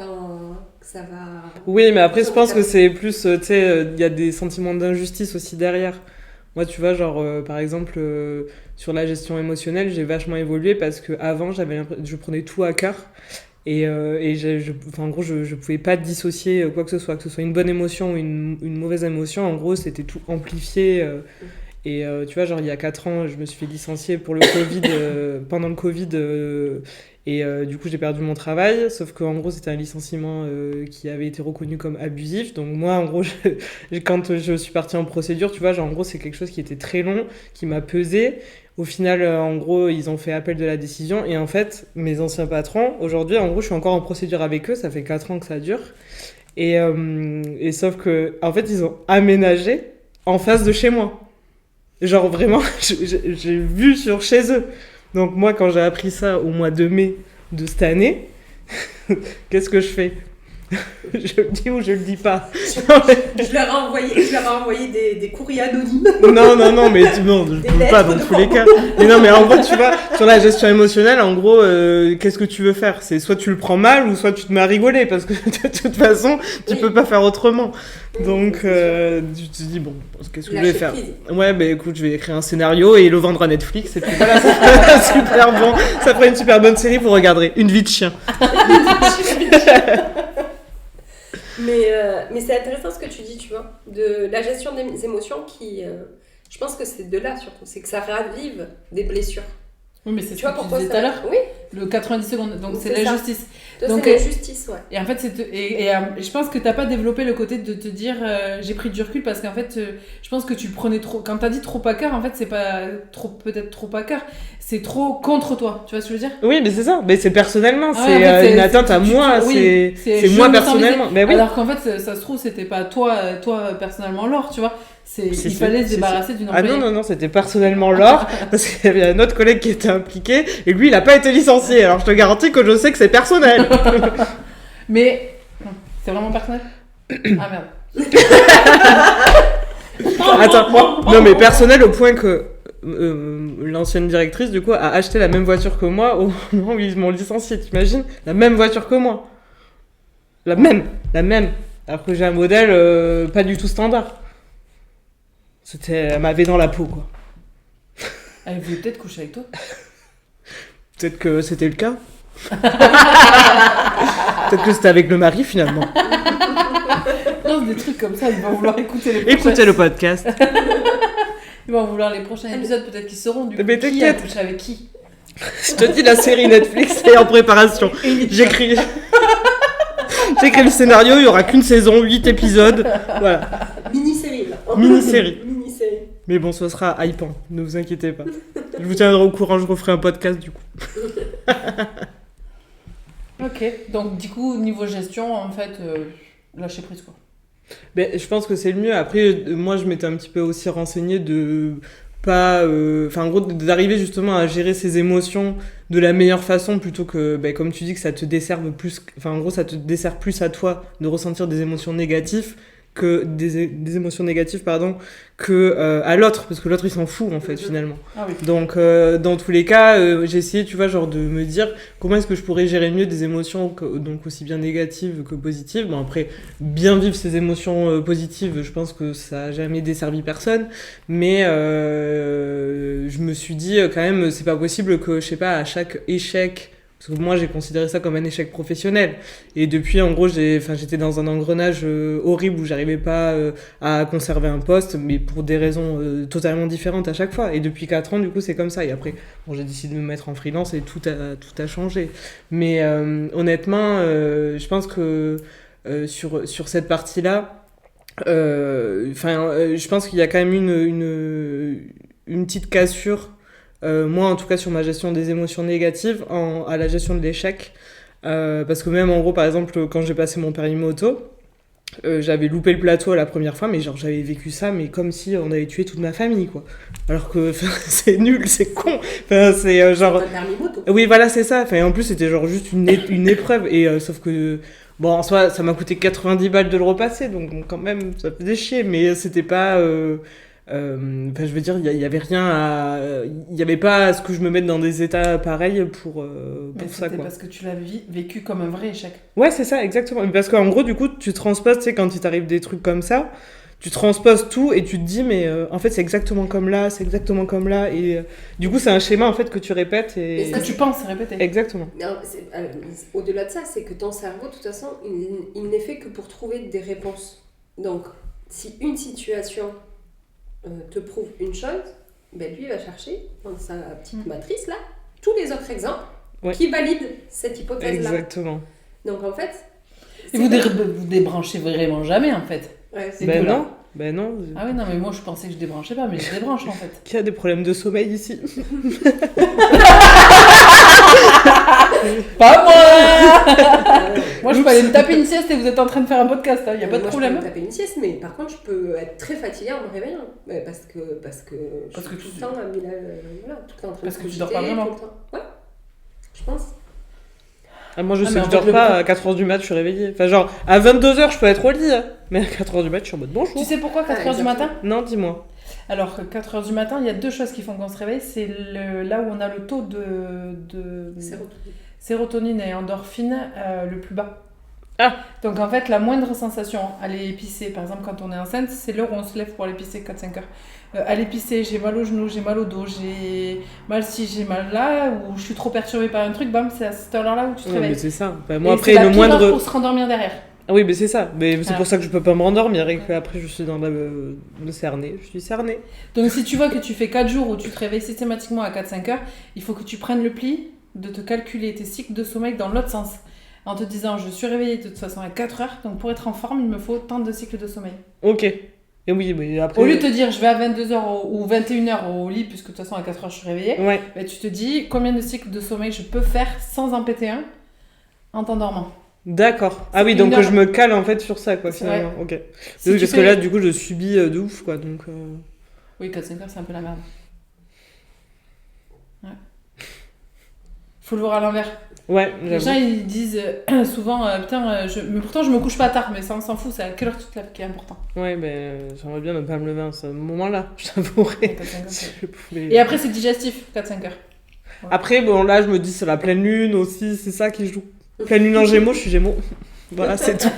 va...
Oui, mais après, je pense que c'est plus... tu sais, il y a des sentiments d'injustice aussi derrière. Moi, tu vois, genre, par exemple, sur la gestion émotionnelle, j'ai vachement évolué parce qu'avant, je prenais tout à cœur. Et en gros, je pouvais pas dissocier quoi que ce soit une bonne émotion ou une mauvaise émotion. En gros, c'était tout amplifié. Et tu vois, genre il y a 4 ans, je me suis fait licencier pour le Covid, pendant le Covid, et du coup j'ai perdu mon travail, sauf qu'en gros c'était un licenciement qui avait été reconnu comme abusif. Donc moi en gros, quand je suis partie en procédure, tu vois, genre en gros c'est quelque chose qui était très long, qui m'a pesé. Au final, en gros, ils ont fait appel de la décision. Et en fait, mes anciens patrons, aujourd'hui, en gros, je suis encore en procédure avec eux. Ça fait 4 ans que ça dure. Et sauf que, en fait, ils ont aménagé en face de chez moi. Genre, vraiment, j'ai vu sur chez eux. Donc, moi, quand j'ai appris ça au mois de mai de cette année, qu'est-ce que je fais ? Je le dis ou je le dis pas?
Je leur ai envoyé des courriers anonymes.
Non, mais non, je peux pas dans tous les cas. Mais non, mais en gros, tu vois, sur la gestion émotionnelle, en gros, qu'est-ce que tu veux faire? C'est soit tu le prends mal ou soit tu te mets à rigoler parce que de toute façon, tu peux pas faire autrement. Donc, tu te dis, bon, qu'est-ce que je vais faire? Ouais, bah écoute, je vais écrire un scénario et le vendre à Netflix et puis voilà, ça ferait super bon. Ça ferait une super bonne série pour regarder. Une vie de chien.
Mais c'est intéressant ce que tu dis, tu vois, de la gestion des émotions qui, je pense que c'est de là surtout, c'est que ça ravive des blessures.
Oui, mais c'est ce que tu disais tout à l'heure.
Oui.
Le 90 secondes, donc c'est la justice.
Donc c'est la justice, ouais.
Et en fait, je pense que t'as pas développé le côté de te dire j'ai pris du recul parce qu'en fait, je pense que tu prenais trop. Quand t'as dit trop à cœur, en fait, c'est pas peut-être trop à cœur, c'est trop contre toi. Tu vois ce que je veux dire?
Oui, mais c'est ça. Mais c'est personnellement, c'est une atteinte à moi. C'est moi personnellement. Mais oui.
Alors qu'en fait, ça se trouve, c'était pas toi personnellement, Laure, tu vois. Il fallait se débarrasser d'une employée.
Ah non, c'était personnellement Laure, parce qu'il y avait un autre collègue qui était impliqué, et lui, il a pas été licencié. Alors je te garantis que je sais que c'est personnel.
Mais c'est vraiment personnel? Ah merde.
Attends, non mais personnel au point que l'ancienne directrice, du coup, a acheté la même voiture que moi au moment où ils m'ont licencié, t'imagines? La même voiture que moi. La même. Alors que j'ai un modèle pas du tout standard. Elle m'avait dans la peau, quoi.
Elle voulait peut-être coucher avec toi.
Peut-être que c'était le cas. Peut-être que c'était avec le mari, finalement.
Non, des trucs comme ça, ils vont vouloir écouter les prochains...
Écoutez le podcast.
Ils vont vouloir les prochains épisodes, peut-être qu'ils sauront, du coup,
mais
qui a couché avec qui.
Je te dis, la série Netflix est en préparation. J'écris le scénario, il n'y aura qu'une saison, 8 épisodes. Voilà.
Mini-série, là.
Mini-série. Mais bon, ce sera hypant, ne vous inquiétez pas. Je vous tiendrai au courant, je referai un podcast du coup.
Ok, donc du coup, niveau gestion, en fait, lâcher prise quoi.
Ben, je pense que c'est le mieux. Après, moi, je m'étais un petit peu aussi renseignée de pas... en gros, d'arriver justement à gérer ses émotions de la meilleure façon plutôt que, ben, comme tu dis, que ça te desserve plus... Enfin, en gros, ça te dessert plus à toi de ressentir des émotions négatives que des émotions négatives que à l'autre, parce que l'autre il s'en fout en fait finalement.
Ah oui.
Donc dans tous les cas j'ai essayé, tu vois, genre de me dire comment est-ce que je pourrais gérer mieux des émotions donc aussi bien négatives que positives. Bon, après, bien vivre ces émotions positives, je pense que ça a jamais desservi personne, mais je me suis dit quand même c'est pas possible que, je sais pas, à chaque échec, parce que moi j'ai considéré ça comme un échec professionnel, et depuis en gros j'étais dans un engrenage horrible où j'arrivais pas à conserver un poste, mais pour des raisons totalement différentes à chaque fois, et depuis 4 ans du coup c'est comme ça. Et après bon, j'ai décidé de me mettre en freelance et tout a changé, mais honnêtement je pense que sur cette partie là je pense qu'il y a quand même une petite cassure. Moi en tout cas sur ma gestion des émotions négatives à la gestion de l'échec, parce que même en gros par exemple quand j'ai passé mon permis moto, j'avais loupé le plateau la première fois, mais genre j'avais vécu ça mais comme si on avait tué toute ma famille quoi, alors que c'est nul, c'est con, c'est genre
un permis moto.
Oui voilà c'est ça, en plus c'était genre juste une épreuve, et sauf que bon en soi ça m'a coûté 90 balles de le repasser, donc bon, quand même ça faisait chier, mais c'était pas je veux dire, il y avait rien il y avait pas à ce que je me mette dans des états pareils pour ça quoi.
Parce que tu l'as vécu comme un vrai échec.
Ouais, c'est ça, exactement. Parce qu'en gros, du coup, tu transposes, tu sais, quand il t'arrive des trucs comme ça, tu transposes tout et tu te dis, mais en fait, c'est exactement comme là, et du coup, c'est un schéma en fait que tu répètes et
que tu penses répéter.
Exactement.
Non, au-delà de ça, c'est que ton cerveau, de toute façon, il n'est fait que pour trouver des réponses. Donc, si une situation te prouve une chose, ben lui il va chercher dans sa petite matrice là tous les autres exemples qui valident cette hypothèse-là.
Exactement.
Donc en fait...
Et vous débranchez vraiment jamais en fait.
Ouais,
Ben non.
Ah oui, non, mais moi je pensais que je débranchais pas, mais je débranche en fait.
Qui a des problèmes de sommeil ici?
Pas moi. Moi je peux aller me taper une sieste et vous êtes en train de faire un podcast, il n'y a pas de problème.
Je peux me taper une sieste, mais par contre je peux être très fatiguée en me réveillant. Parce que je suis tout le temps à 1000 voilà, tout le temps en train
parce
de
que tu dors pas vraiment.
tout le temps. Ouais, je pense.
Moi je sais que je dors pas à 4h du mat, je suis réveillée. Enfin genre à 22h je peux être au lit, mais à 4h du mat je suis en mode bonjour.
Tu sais pourquoi 4h du matin?
Non, dis-moi.
Alors 4h du matin, il y a deux choses qui font qu'on se réveille. C'est là où on a le taux de sérotonine et endorphine le plus bas.
Ah.
Donc en fait, la moindre sensation, aller pisser, par exemple quand on est enceinte, c'est l'heure où on se lève pour aller pisser, 4-5 heures. Aller pisser, j'ai mal au genou, j'ai mal au dos, j'ai mal ci, j'ai mal là, ou je suis trop perturbée par un truc, bam, c'est à cette heure-là où tu te réveilles.
Mais c'est ça. Moi
et
après
c'est
le
la pire
moindre
heure pour se rendormir derrière.
Ah oui, mais c'est ça. Mais c'est pour ça que je peux pas me rendormir et qu'après je suis dans le cerné. Je suis cernée.
Donc si tu vois que tu fais 4 jours où tu te réveilles systématiquement à 4-5 heures, il faut que tu prennes le pli de te calculer tes cycles de sommeil dans l'autre sens. En te disant, je suis réveillée de toute façon à 4 heures, donc pour être en forme, il me faut tant de cycles de sommeil.
Ok. Et oui, mais après...
Au lieu de te dire, je vais à 22h ou 21h au lit, puisque de toute façon à 4 heures je suis réveillée, bah, tu te dis combien de cycles de sommeil je peux faire sans en péter un en t'endormant.
D'accord. Ah oui, donc je me cale en fait sur ça, quoi, finalement.
Ouais.
Ok.
Si
oui, parce que là, du coup, je subis de ouf, quoi, donc...
Oui, 4-5 heures, c'est un peu la merde. Ouais. Faut le voir à l'envers.
Ouais,
les gens ils disent souvent putain mais pourtant je me couche pas tard, mais ça on s'en fout, c'est à quelle heure tu te lèves qui est important.
Ouais, j'aimerais bien ne pas me lever à ce moment-là, je t'avouerai.
Et après c'est digestif, 4-5 heures.
Ouais. Après bon là je me dis c'est la pleine lune aussi, c'est ça qui joue. Pleine lune en Gémeaux, je suis Gémeaux. Voilà, c'est tout.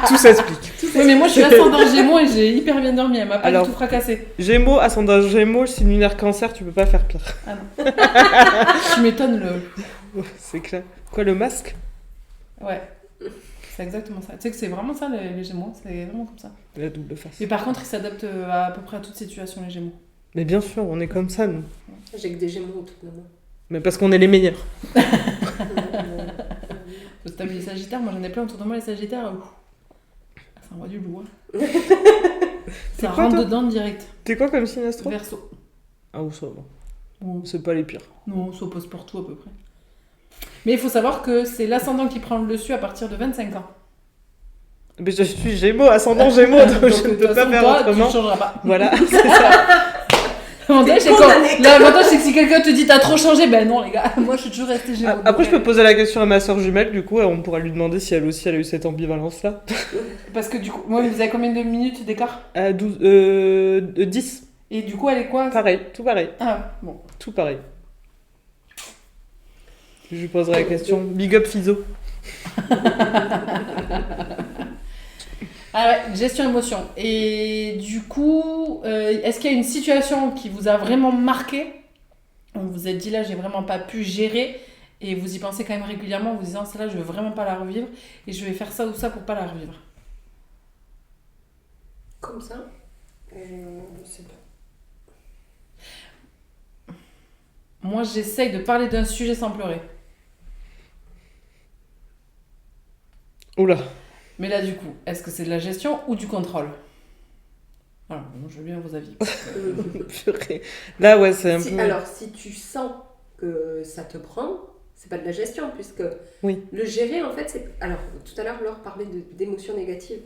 Tout s'explique.
Oui, mais moi je suis ascendant Gémeaux et j'ai hyper bien dormi, elle m'a pas du tout fracassé.
Gémeaux, ascendant Gémeaux, si lunaire Cancer, tu peux pas faire pire.
Ah non. Tu m'étonnes
c'est clair. Quoi, le masque?
Ouais. C'est exactement ça. Tu sais que c'est vraiment ça les Gémeaux, c'est vraiment comme ça.
La double face.
Et par contre, ils s'adaptent à peu près à toute situation, les Gémeaux.
Mais bien sûr, on est comme ça, nous.
J'ai que des Gémeaux tout le monde.
Mais parce qu'on est les meilleurs.
Si t'as mis les Sagittaires, moi j'en ai plein autour de moi, les Sagittaires. Ça envoie du lourd. Ça rentre dedans direct.
T'es quoi comme signe astro?
Verseau.
Ah, ou ça va. Bon, c'est pas les pires.
Non, ça passe pour tout à peu près. Mais il faut savoir que c'est l'ascendant qui prend le dessus à partir de 25 ans.
Mais je suis Gémeaux, ascendant Gémeaux, donc je ne peux pas faire autrement.
Tu ne changeras pas.
Voilà, c'est ça.
L'avantage, c'est que si quelqu'un te dit t'as trop changé, ben non, les gars, moi je suis toujours restée Gémeaux.
Après, je peux poser la question à ma soeur jumelle, du coup, on pourra lui demander si elle aussi elle a eu cette ambivalence-là.
Parce que du coup, moi, vous avez combien de minutes d'écart?
10.
Et du coup, elle est quoi?
Pareil, tout pareil.
Ah, bon.
Tout pareil. Je lui poserai la question. Big up Fizo.
Ah ouais, gestion émotion. Et du coup, est-ce qu'il y a une situation qui vous a vraiment marqué? On vous a dit là, j'ai vraiment pas pu gérer, et vous y pensez quand même régulièrement en vous disant, celle-là, je veux vraiment pas la revivre, et je vais faire ça ou ça pour pas la revivre.
Comme ça? Je sais pas.
Moi, j'essaye de parler d'un sujet sans pleurer.
Oula.
Mais là, du coup, est-ce que c'est de la gestion ou du contrôle? Alors, bon, je veux bien vos avis.
Là, ouais, c'est un peu...
Alors, si tu sens que ça te prend, c'est pas de la gestion, puisque le gérer, en fait, c'est... Alors, tout à l'heure, Laure parlait d'émotions négatives.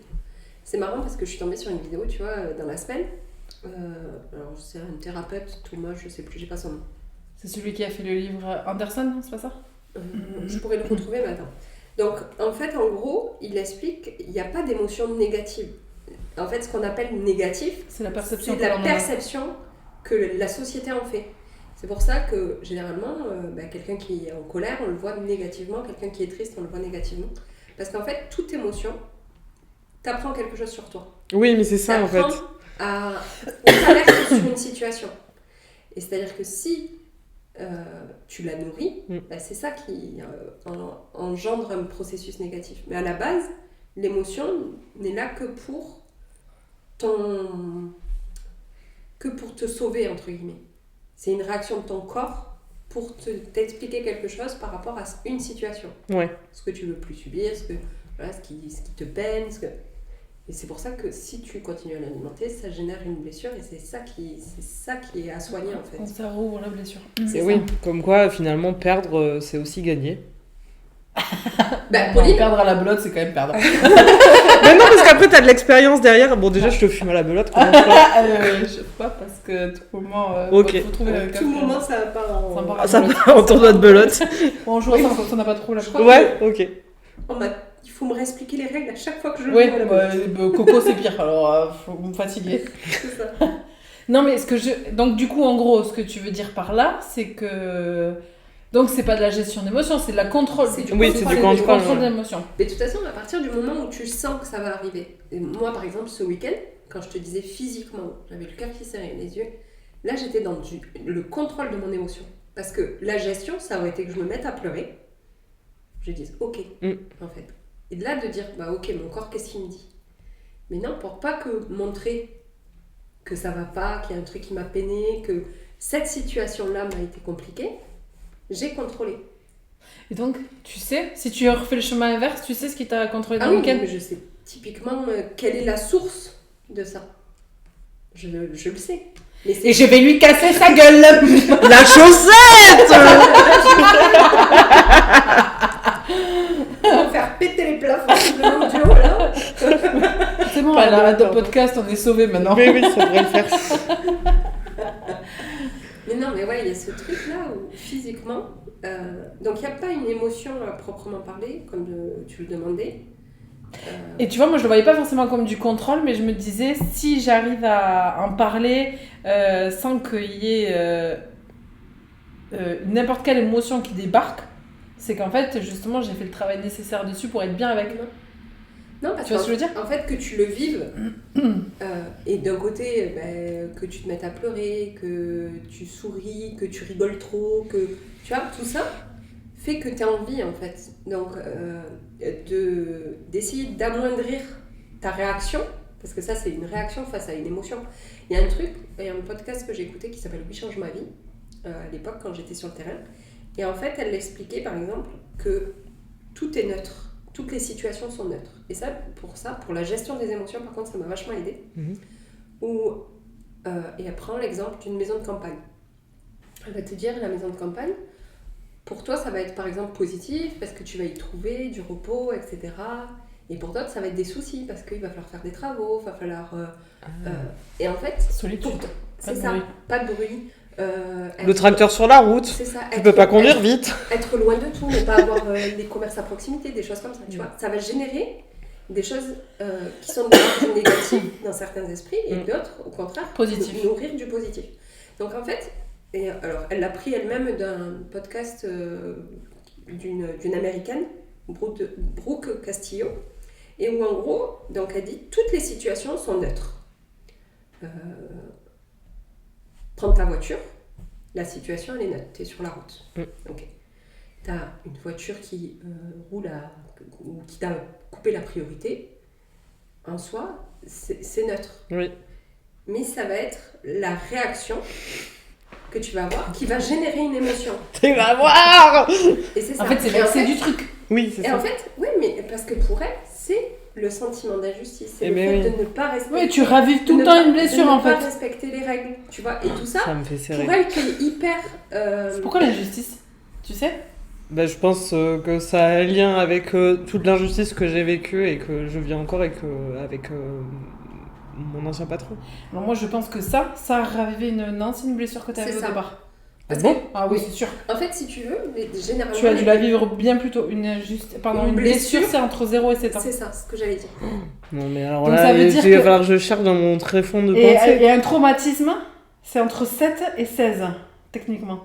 C'est marrant parce que je suis tombée sur une vidéo, tu vois, dans la semaine. Alors, c'est un thérapeute, Thomas, je sais plus, j'ai pas son nom.
C'est celui qui a fait le livre Anderson, non? C'est pas ça?
Je pourrais le retrouver, mais attends. Donc, en fait, en gros, il explique qu'il n'y a pas d'émotion négative. En fait, ce qu'on appelle négatif,
c'est la perception,
que la société en fait. C'est pour ça que, généralement, quelqu'un qui est en colère, on le voit négativement. Quelqu'un qui est triste, on le voit négativement. Parce qu'en fait, toute émotion t'apprend quelque chose sur toi.
Oui, mais c'est ça, en fait.
On s'alerte sur une situation. Et c'est-à-dire que si... tu la nourris, c'est ça qui engendre un processus négatif. Mais à la base, l'émotion n'est là que pour que pour te sauver, entre guillemets. C'est une réaction de ton corps pour t'expliquer quelque chose par rapport à une situation.
Ouais.
Ce que tu veux plus subir, ce qui te peine. Et c'est pour ça que si tu continues à l'alimenter, ça génère une blessure et c'est ça qui est à soigner en fait.
Ça rouvre la blessure.
Et oui, comme quoi finalement perdre c'est aussi gagner.
Pauline, perdre à la belote, c'est quand même perdre.
Mais non, parce qu'après t'as de l'expérience derrière. Bon, déjà je te fume à la belote.
Je sais pas, parce que tout moment.
Ok.
Faut trouver
tout moment ça part en.
Ça part en tournoi de belote.
On joue ensemble comme ça, on n'a pas trop la
Ouais, ok.
Il faut me réexpliquer les règles à chaque fois que je joue
ouais,
à la belote.
Coco c'est pire, alors faut me fatiguer.
C'est ça.
Non mais donc du coup en gros ce que tu veux dire par là c'est que donc c'est pas de la gestion d'émotions, c'est de la contrôle.
C'est du
contrôle d'émotions.
Mais de toute façon à partir du moment où tu sens que ça va arriver, et moi par exemple ce week-end quand je te disais physiquement j'avais le cœur qui serrait les yeux, là j'étais dans le contrôle de mon émotion parce que la gestion ça aurait été que je me mette à pleurer, je dise ok en fait. Et de là, de dire, ok, mon corps, qu'est-ce qu'il me dit ? Mais non, pour pas que montrer que ça va pas, qu'il y a un truc qui m'a peiné, que cette situation-là m'a été compliquée, j'ai contrôlé.
Et donc, tu sais, si tu refais le chemin inverse, tu sais ce qui t'a contrôlé dans
le
week-end ?
Mais je sais typiquement quelle est la source de ça. Je le sais.
Et je vais lui casser sa gueule.
La chaussette.
On va faire péter les plafonds simplement du haut là.
C'est bon, à la de podcast, on est sauvés maintenant.
Mais oui, ça devrait le faire.
Mais non, mais ouais, il y a ce truc là où physiquement, donc il n'y a pas une émotion à proprement parler, comme tu le demandais.
Et tu vois, moi je le voyais pas forcément comme du contrôle, mais je me disais si j'arrive à en parler sans qu'il y ait n'importe quelle émotion qui débarque, c'est qu'en fait justement j'ai fait le travail nécessaire dessus pour être bien avec.
Non, parce
tu vois ce que je veux dire ?
En fait que tu le vives et d'un côté que tu te mettes à pleurer, que tu souris, que tu rigoles trop, que tu vois tout ça fait que tu as envie en fait. Donc d'essayer d'amoindrir ta réaction, parce que ça c'est une réaction face à une émotion. Il y a un podcast que j'ai écouté qui s'appelle Oui, change ma vie, à l'époque quand j'étais sur le terrain. Et en fait elle l'expliquait par exemple que tout est neutre, toutes les situations sont neutres. Et ça, pour la gestion des émotions par contre ça m'a vachement aidée. Et elle prend l'exemple d'une maison de campagne. Elle va te dire la maison de campagne, pour toi, ça va être par exemple positif parce que tu vas y trouver du repos, etc. Et pour d'autres, ça va être des soucis parce qu'il va falloir faire des travaux, il va falloir... Et en fait...
Solitude.
C'est ça, pas de bruit.
Le tracteur sur la route.
C'est ça.
Tu peux pas conduire vite.
Être loin de tout, ne pas avoir des commerces à proximité, des choses comme ça, tu vois. Ça va générer des choses qui sont négatives dans certains esprits et d'autres, au contraire, nourrir du positif. Donc en fait... Et alors, elle l'a pris elle-même d'un podcast d'une américaine, Brooke Castillo, et où en gros, donc elle dit toutes les situations sont neutres. Prends ta voiture, la situation elle est neutre, tu es sur la route. Okay. Tu as une voiture qui roule ou qui t'a coupé la priorité, en soi, c'est neutre.
Oui.
Mais ça va être la réaction que tu vas avoir, qui va générer une émotion.
Tu vas voir.
Et c'est ça.
En fait, c'est du truc.
Oui, c'est ça.
Et en fait, oui, mais parce que pour elle, c'est le sentiment d'injustice. C'est le fait de ne pas respecter...
Oui, tu ravives tout le temps une blessure, en fait.
De ne pas respecter les règles, tu vois. Et tout ça,
me fait serrer.
pour elle, qui est hyper...
Pourquoi l'injustice ? Tu sais ?
Je pense que ça a un lien avec toute l'injustice que j'ai vécue et que je vis encore avec mon ancien patron.
Alors moi je pense que ça a ravivé une ancienne blessure que tu avais au départ.
Ah bon ?
Ah oui, c'est sûr.
En fait, si tu veux, généralement...
Tu as dû la vivre bien plus tôt. Une blessure, c'est entre 0 et 7 ans.
C'est ça, ce que j'allais dire.
Non mais alors
donc,
là, il va falloir que je cherche dans mon tréfonds de pensée.
Et un traumatisme, c'est entre 7 et 16, techniquement.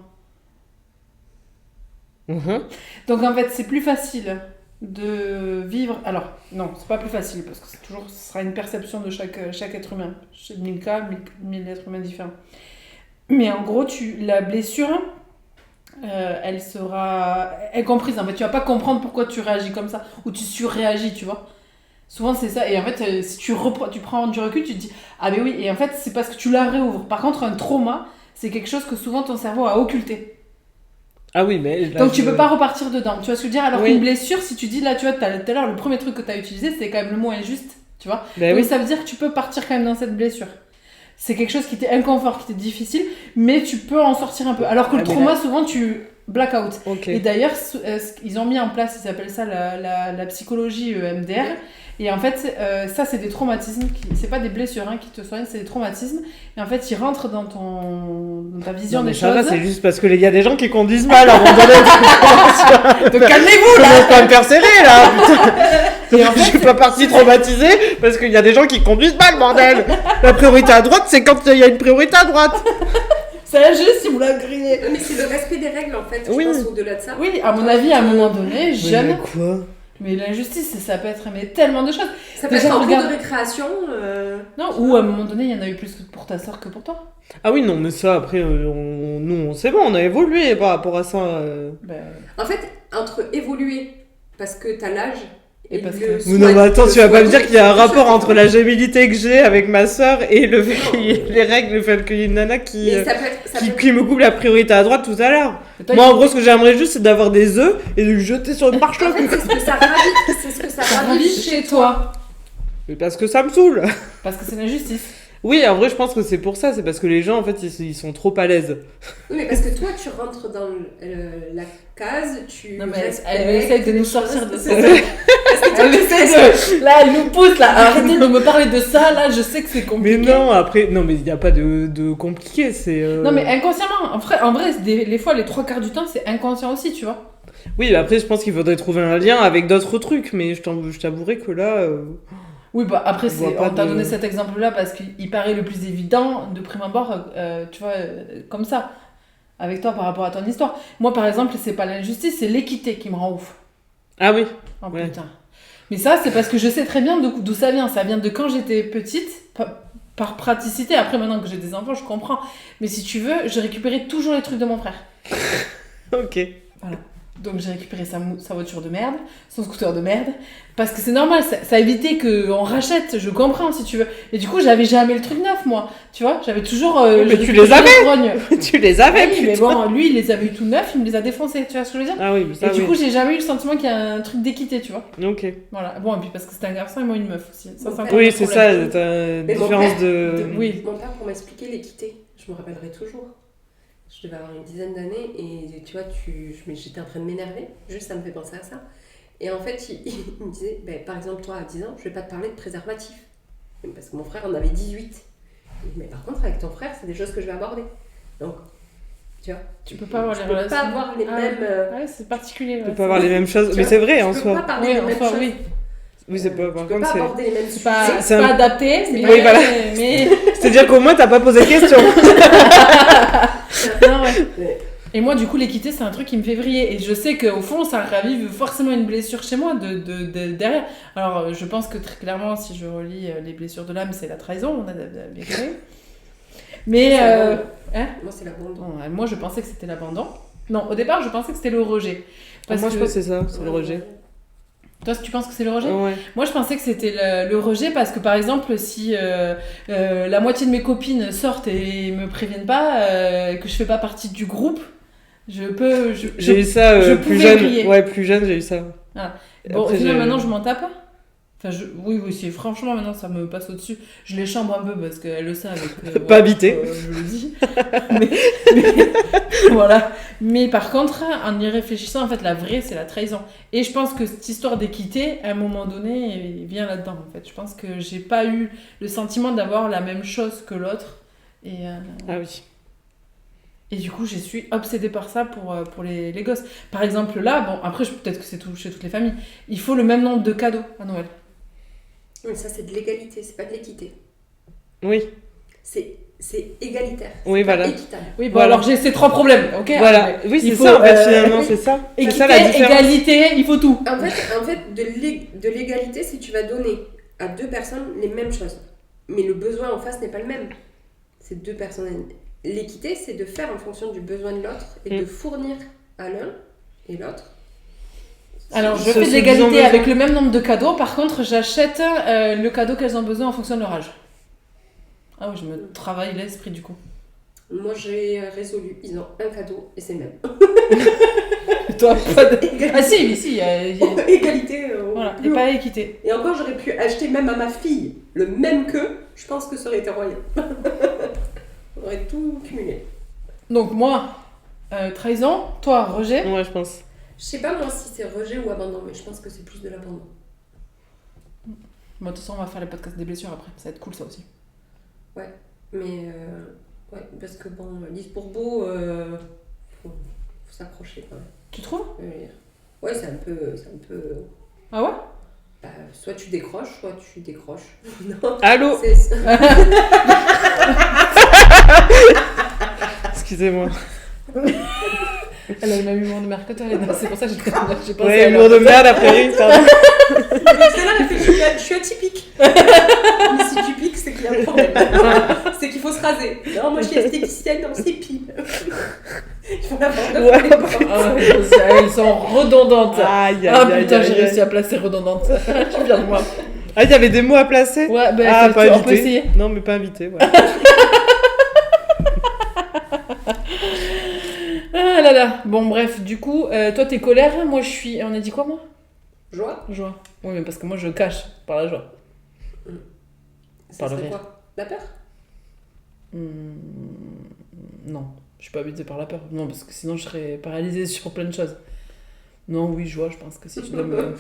Donc en fait, c'est plus facile de vivre... Alors, non, c'est pas plus facile, parce que ce sera une perception de chaque être humain. Chez 1000 cas, 1000 êtres humains différents. Mais en gros, la blessure, elle sera comprise. En fait, tu vas pas comprendre pourquoi tu réagis comme ça, ou tu surréagis, tu vois. Souvent, c'est ça. Et en fait, si tu prends du recul, tu te dis ah, mais oui. Et en fait, c'est parce que tu la réouvres. Par contre, un trauma, c'est quelque chose que souvent ton cerveau a occulté.
Ah oui, mais... Là,
Donc, tu peux pas repartir dedans. Tu vois ce que je veux dire? Alors
Oui.
qu'une blessure, si tu dis là, tu vois, tout à l'heure, le premier truc que tu as utilisé, c'était quand même le mot injuste. Tu vois?
Ben
Donc,
oui.
ça veut dire que tu peux partir quand même dans cette blessure. C'est quelque chose qui t'est inconfort, qui t'est difficile, mais tu peux en sortir un peu. Alors que le
Ah, mais
trauma,
là-
souvent, tu blackout.
Ok.
Et d'ailleurs, ils ont mis en place, ils appellent ça la psychologie MDR. Et en fait, ça, c'est des traumatismes. C'est pas des blessures qui te soignent, c'est des traumatismes. Et en fait, ils rentrent dans ta vision
Non, mais
des
ça
choses.
va, c'est juste parce qu'il y a des gens qui conduisent mal à un moment donné.
Donc calmez-vous
Je
là.
commence pas à me faire serrer là, putain.
Et en fait,
Je suis pas partie traumatisée parce qu'il y a des gens qui conduisent mal, bordel. La priorité à droite, c'est quand il y a une priorité à droite.
c'est injuste si vous la grillez.
Mais c'est le respect des règles en fait,
Oui.
je pense, au-delà de ça.
Oui, à mon avis, à un moment donné, jeune.
quoi?
Mais l'injustice, ça peut être tellement de choses.
Ça peut
Déjà,
être en cours
regarde-
de récréation.
Non, ou à un moment donné, il y en a eu plus pour ta soeur que pour toi.
Ah oui, non, mais ça, après, nous, c'est bon, on a évolué par rapport à ça.
Ben,
En fait, entre évoluer parce que t'as l'âge
Et
et
parce
le
que-
Non, mais attends,
le
tu vas pas me
soin-
dire qu'il y a un rapport entre la gémilité que j'ai avec ma sœur et le fait qu'il y ait les règles, le fait qu'il y ait une nana qui
Mais ça peut être. Ça peut être-
me coupe la priorité à droite tout à l'heure.
toi,
Moi, en gros, ce que j'aimerais juste, c'est d'avoir des œufs et de les jeter sur une marche
En fait, c'est ce que ça ravive, c'est ce que ça ravive
chez toi.
parce que ça me saoule.
Parce que c'est l'injustice.
Oui, en vrai, je pense que c'est pour ça. C'est parce que les gens, en fait, ils sont trop à l'aise.
Oui, mais parce que toi, tu rentres dans la case, tu.
Non, mais
respectes
elle essaie de nous
les
sortir
choses.
de ça. Elle essaie de. Là, elle nous pousse, là. Arrêtez de me parler de ça, là, je sais que c'est
Mais
compliqué.
non, après, non, mais il n'y a pas de compliqué. C'est.
Non, mais inconsciemment. En vrai les fois, les 3/4 du temps, c'est inconscient aussi, tu vois.
Oui, mais après, je pense qu'il faudrait trouver un lien avec d'autres trucs. Mais je t'avouerai que là.
Oui, bah après,
Je vois pas
on t'a
de-
donné cet exemple-là parce qu'il paraît le plus évident de prime abord, tu vois, comme ça, avec toi par rapport à ton histoire. Moi, par exemple, c'est pas l'injustice, c'est l'équité qui me rend ouf.
Ah oui.
Oh
Ouais.
putain. Mais ça, c'est parce que je sais très bien d'où ça vient. Ça vient de quand j'étais petite, par praticité. Après, maintenant que j'ai des enfants, je comprends. Mais si tu veux, je récupérais toujours les trucs de mon frère.
Ok.
Donc j'ai récupéré sa voiture de merde, son scooter de merde, parce que c'est normal, ça a évité qu'on rachète, je comprends si tu veux. Et du coup, j'avais jamais le truc neuf, moi, tu vois, j'avais toujours...
Mais
je
tu
récupérais
les avais
grognes.
Tu les avais,
Oui, mais
putain.
bon, lui, il les avait eu tout neufs, il me les a défoncés, tu vois ce que je veux dire.
Ah oui, mais ça,
Et du
oui.
coup, j'ai jamais eu le sentiment qu'il y a un truc d'équité, tu vois.
Ok.
Voilà, bon, et puis parce que c'était un garçon et moi une meuf aussi. Ça, c'est encore
Oui,
un
c'est
problème.
ça, t'as une
Mais mon
différence
père-
de...
Oui.
Mon père, pour m'expliquer l'équité, je me rappellerai toujours. Je devais avoir une dizaine d'années et tu vois, j'étais en train de m'énerver, juste ça me fait penser à ça. Et en fait, il me disait, ben, par exemple, toi à 10 ans, je vais pas te parler de préservatif. Parce que mon frère en avait 18. Mais par contre, avec ton frère, c'est des choses que je vais aborder. Donc, tu vois,
Tu peux pas avoir
tu
les
peux
relations.
pas avoir les
Ah,
mêmes.
Ouais, c'est particulier.
Tu
Ouais.
peux pas avoir les mêmes choses,
tu
mais
vois,
c'est vrai
tu
en
peux
soi.
pas parler
Oui,
des
en
mêmes
soi,
choses.
oui.
Oui, c'est pas, par
Tu peux
contre,
pas
c'est...
aborder les mêmes
C'est pas,
sujets.
c'est pas adapté, mais...
Oui, voilà.
mais...
C'est-à-dire qu'au moins, t'as pas posé de questions.
Non, ouais. Et moi, du coup, l'équité, c'est un truc qui me fait vriller. Et je sais qu'au fond, ça ravive forcément une blessure chez moi derrière. Alors, je pense que très clairement, si je relis les blessures de l'âme, c'est la trahison, on a vécu. Mais...
C'est l'abandon.
hein
Moi, c'est l'abandon.
Non, moi, je pensais que c'était l'abandon. Non, au départ, je pensais que c'était le rejet. Parce
Moi,
que...
je pense que c'est ça, c'est le rejet.
Toi, tu penses que c'est le rejet ?
Ouais.
Moi, je pensais que c'était le rejet parce que, par exemple, si la moitié de mes copines sortent et me préviennent pas, que je fais pas partie du groupe, je peux...
J'ai eu ça
je
plus
pouvais
jeune.
briller.
Ouais, plus jeune, j'ai eu ça.
Bon, au
Après,
final,
j'ai-
maintenant, je m'en tape. Enfin, oui, c'est franchement, maintenant, ça me passe au-dessus. Je les chambre un peu parce qu'elles le savent.
Pas habité.
Je le dis. mais voilà. Mais par contre, en y réfléchissant, en fait, la vraie, c'est la trahison. Et je pense que cette histoire d'équité, à un moment donné, vient là-dedans, en fait. Je pense que j'ai pas eu le sentiment d'avoir la même chose que l'autre.
Ah oui.
Et du coup, je suis obsédée par ça pour les gosses. Par exemple, là, bon, après, peut-être que c'est tout chez toutes les familles, il faut le même nombre de cadeaux à Noël.
Mais ça, c'est de l'égalité, c'est pas de l'équité.
Oui.
C'est égalitaire.
Oui,
c'est pas
voilà.
équitable.
Oui, bon,
Voilà.
alors j'ai ces 3 problèmes, ok?
Voilà. Oui,
Il
c'est
faut,
ça, en fait,
euh,
finalement, c'est ça. C'est
Équité,
ça, la différence.
égalité, il faut tout.
En fait de l'égalité, c'est que tu vas donner à deux personnes les mêmes choses. Mais le besoin en face n'est pas le même. C'est deux personnes. L'équité, c'est de faire en fonction du besoin de l'autre et de fournir à l'un et l'autre
Alors, je
Ce
fais de
sont
l'égalité
besoin.
avec le même nombre de cadeaux. Par contre, j'achète le cadeau qu'elles ont besoin en fonction de leur âge. Ah oui, je me travaille l'esprit du coup.
Moi, j'ai résolu. Ils ont un cadeau et c'est le même.
Et toi, pas de... Ah si, mais si, il y a...
Égalité.
Voilà,
plus
et
haut.
pas équité.
Et encore, j'aurais pu acheter même à ma fille le même qu'eux. Je pense que ça aurait été royal. On aurait tout cumulé.
Donc moi, trahison. Toi, rejet.
Ouais, je pense.
Je sais pas moi si c'est rejet ou abandon, mais je pense que c'est plus de l'abandon.
Bon, de toute façon, on va faire les podcasts des blessures après. Ça va être cool ça aussi.
Mais ouais, parce que bon, Lise Bourbeau, faut s'accrocher quand même.
Tu trouves?
Ouais, c'est un peu.
Ah ouais?
Bah, soit tu décroches, soit tu décroches. Non.
Allô.
C'est...
Excusez-moi.
Elle a le même humour de merde que toi, Léna. C'est pour ça que j'ai pensé
Ouais,
à elle.
humour de merde après, pardon.
Celle-là, elle fait, je suis atypique. Mais si tu piques, c'est qu'il y a un problème. C'est qu'il faut se raser. Non, moi je suis esthéticienne, non, c'est pile. Il faut l'avoir de
Ouais.
Ah ouais, elles sont redondantes.
Aïe,
Ah
aïe,
putain,
aïe,
j'ai
aïe.
réussi à placer redondante. Je suis fière de moi.
Ah, il y avait des mots à placer?
Ouais, bah
Ah, pas
on peut
invité.
essayer.
Non, mais pas invité, ouais.
Ah là là. Bon, bref, du coup, toi t'es colère, moi je suis. On a dit quoi, moi?
Joie.
Joie. Oui, mais parce que moi je cache par la joie.
Ça
Par le
serait
rire.
quoi? La peur?
Non, je suis pas habitée par la peur. Non, parce que sinon je serais paralysée sur plein de choses. Non, oui, joie, je pense que si tu dois me.